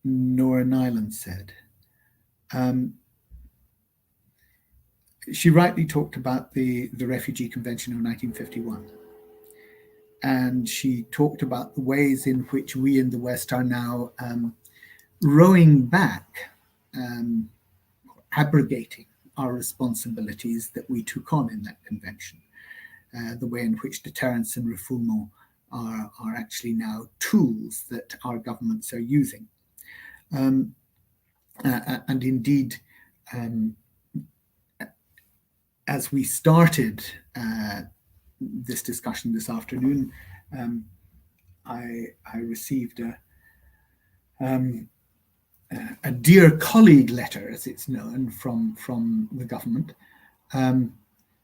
Norah Niland said. She rightly talked about the Refugee Convention of 1951. And she talked about the ways in which we in the West are now rowing back, abrogating our responsibilities that we took on in that convention. The way in which deterrence and refoulement are actually now tools that our governments are using. And indeed, as we started this discussion this afternoon, I received a dear colleague letter, as it's known, from the government,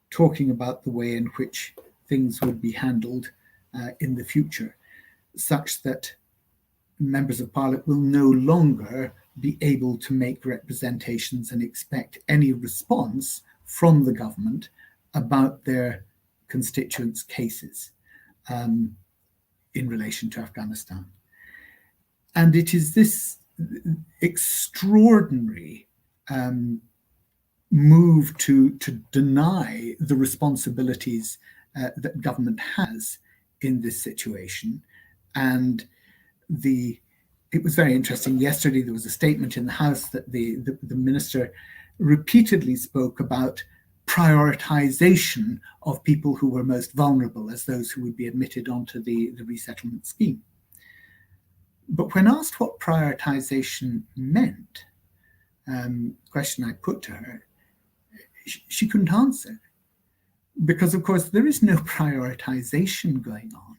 talking about the way in which things would be handled in the future, such that members of parliament will no longer be able to make representations and expect any response from the government about their constituents' cases in relation to Afghanistan. And it is this extraordinary move to deny the responsibilities that government has in this situation. And it was very interesting. Yesterday, there was a statement in the House that the minister repeatedly spoke about prioritization of people who were most vulnerable as those who would be admitted onto the resettlement scheme. But when asked what prioritization meant, question I put to her, she couldn't answer. Because, of course, there is no prioritization going on.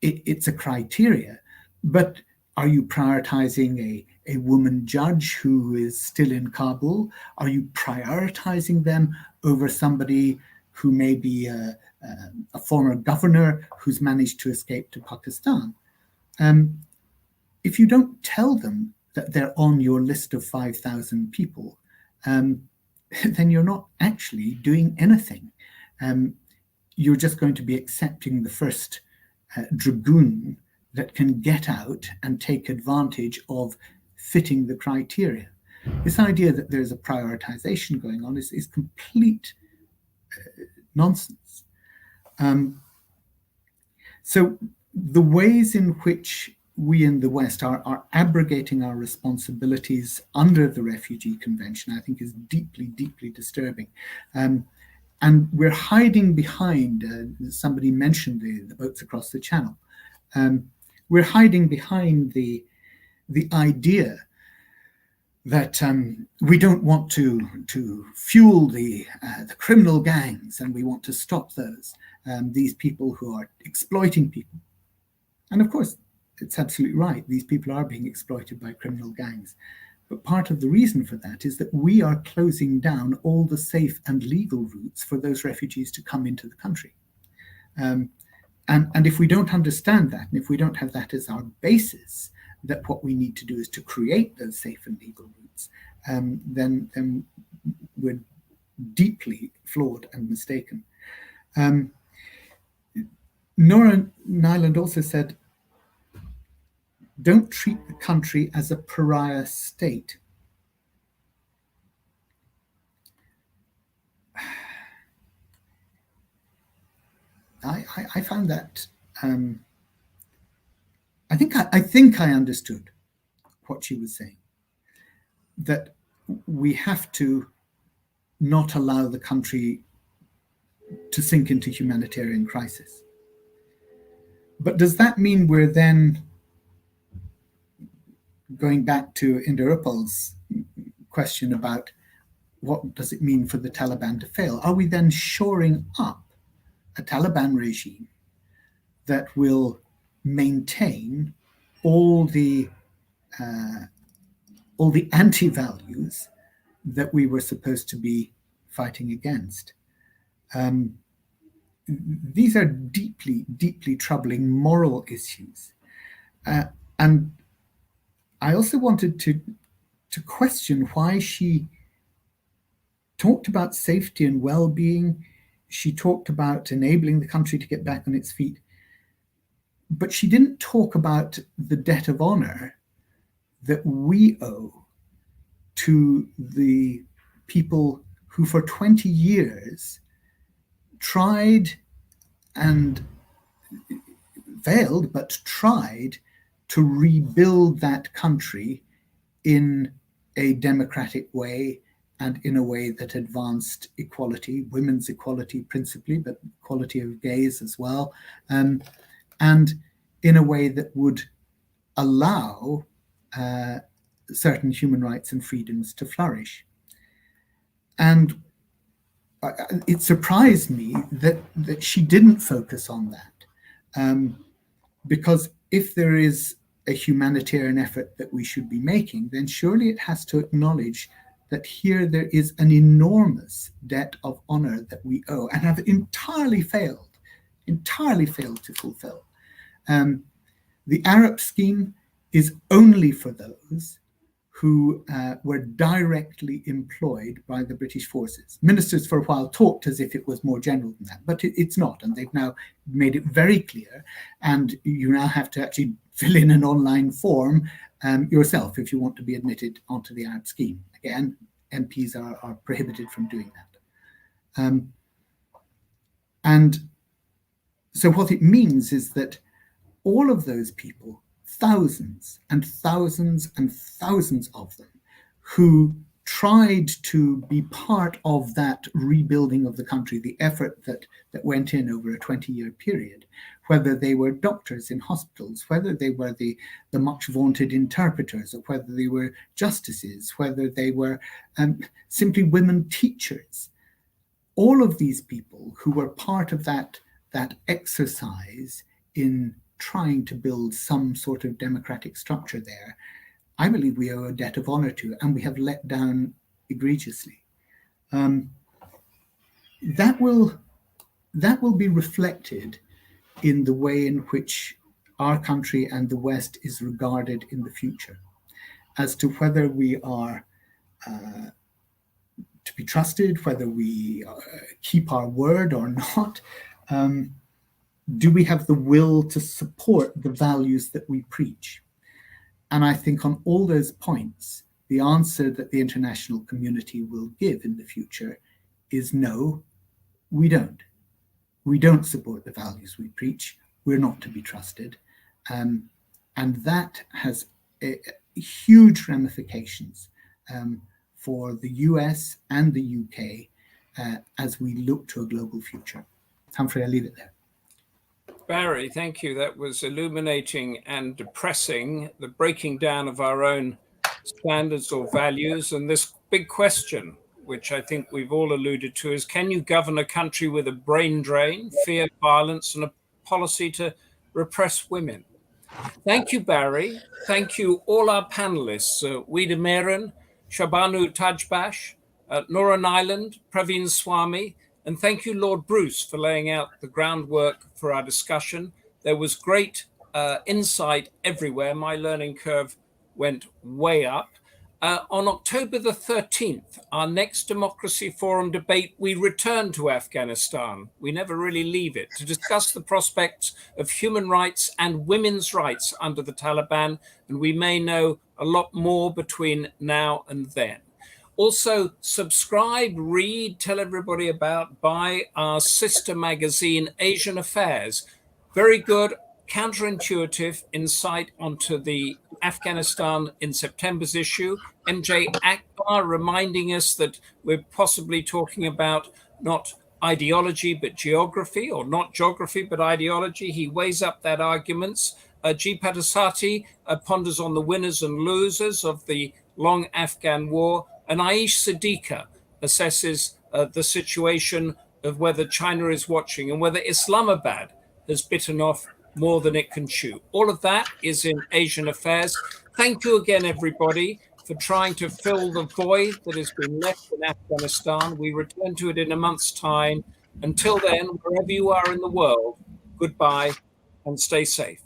It's a criteria. But are you prioritizing a woman judge who is still in Kabul? Are you prioritizing them over somebody who may be a former governor who's managed to escape to Pakistan? If you don't tell them that they're on your list of 5,000 people, then you're not actually doing anything. You're just going to be accepting the first dragoon that can get out and take advantage of fitting the criteria. This idea that there's a prioritization going on is complete nonsense. So the ways in which we in the West are abrogating our responsibilities under the Refugee Convention, I think, is deeply, deeply disturbing. And we're hiding behind, somebody mentioned the boats across the channel. We're hiding behind the idea that we don't want to fuel the criminal gangs, and we want to stop those, these people who are exploiting people. And of course, it's absolutely right. These people are being exploited by criminal gangs. But part of the reason for that is that we are closing down all the safe and legal routes for those refugees to come into the country. And if we don't understand that, and if we don't have that as our basis, that what we need to do is to create those safe and legal routes, then we're deeply flawed and mistaken. Norah Niland also said, don't treat the country as a pariah state. I found that, I think I understood what she was saying, that we have to not allow the country to sink into humanitarian crisis. But does that mean we're then going back to Inderpal's question about what does it mean for the Taliban to fail? Are we then shoring up a Taliban regime that will maintain all the anti-values that we were supposed to be fighting against? These are deeply, deeply troubling moral issues. And I also wanted to question why she talked about safety and well-being. She talked about enabling the country to get back on its feet. But she didn't talk about the debt of honor that we owe to the people who for 20 years tried and failed, but tried to rebuild that country in a democratic way and in a way that advanced equality, women's equality principally, but equality of gays as well, and in a way that would allow certain human rights and freedoms to flourish. And it surprised me that she didn't focus on that, because if there is a humanitarian effort that we should be making, then surely it has to acknowledge that here there is an enormous debt of honor that we owe and have entirely failed to fulfill. The Arab scheme is only for those who were directly employed by the British forces. Ministers for a while talked as if it was more general than that, but it's not. And they've now made it very clear. And you now have to actually fill in an online form yourself if you want to be admitted onto the Arab scheme. Again, MPs are prohibited from doing that. And so what it means is that all of those people, thousands and thousands and thousands of them, who tried to be part of that rebuilding of the country, the effort that went in over a 20-year period, whether they were doctors in hospitals, whether they were the much vaunted interpreters, or whether they were justices, whether they were simply women teachers. All of these people who were part of that exercise in trying to build some sort of democratic structure there, I believe we owe a debt of honor to, and we have let down egregiously. That will be reflected in the way in which our country and the West is regarded in the future, as to whether we are to be trusted, whether we keep our word or not. do we have the will to support the values that we preach? And I think on all those points, the answer that the international community will give in the future is no, we don't. We don't support the values we preach. We're not to be trusted. And that has huge ramifications for the US and the UK as we look to a global future. Humphrey, I'll leave it there. Barry, thank you. That was illuminating and depressing, the breaking down of our own standards or values. And this big question, which I think we've all alluded to, is can you govern a country with a brain drain, fear, violence, and a policy to repress women? Thank you, Barry. Thank you, all our panelists, Weeda, Mehran, Shahrbanou, Tadjbakhsh, Norah, Niland, Praveen, Swami, and thank you, Lord Bruce, for laying out the groundwork for our discussion. There was great insight everywhere. My learning curve went way up. On October the 13th, our next Democracy Forum debate, we return to Afghanistan. We never really leave it, to discuss the prospects of human rights and women's rights under the Taliban, and we may know a lot more between now and then. Also, subscribe, read, tell everybody about, buy our sister magazine, Asian Affairs. Very good, counterintuitive insight onto the Afghanistan in September's issue. MJ Akbar reminding us that we're possibly talking about not ideology but geography, or not geography but ideology. He weighs up that arguments. G. Padasati ponders on the winners and losers of the long Afghan war. And Aish Siddiqa assesses the situation of whether China is watching and whether Islamabad has bitten off more than it can chew. All of that is in Asian Affairs. Thank you again, everybody, for trying to fill the void that has been left in Afghanistan. We return to it in a month's time. Until then, wherever you are in the world, goodbye and stay safe.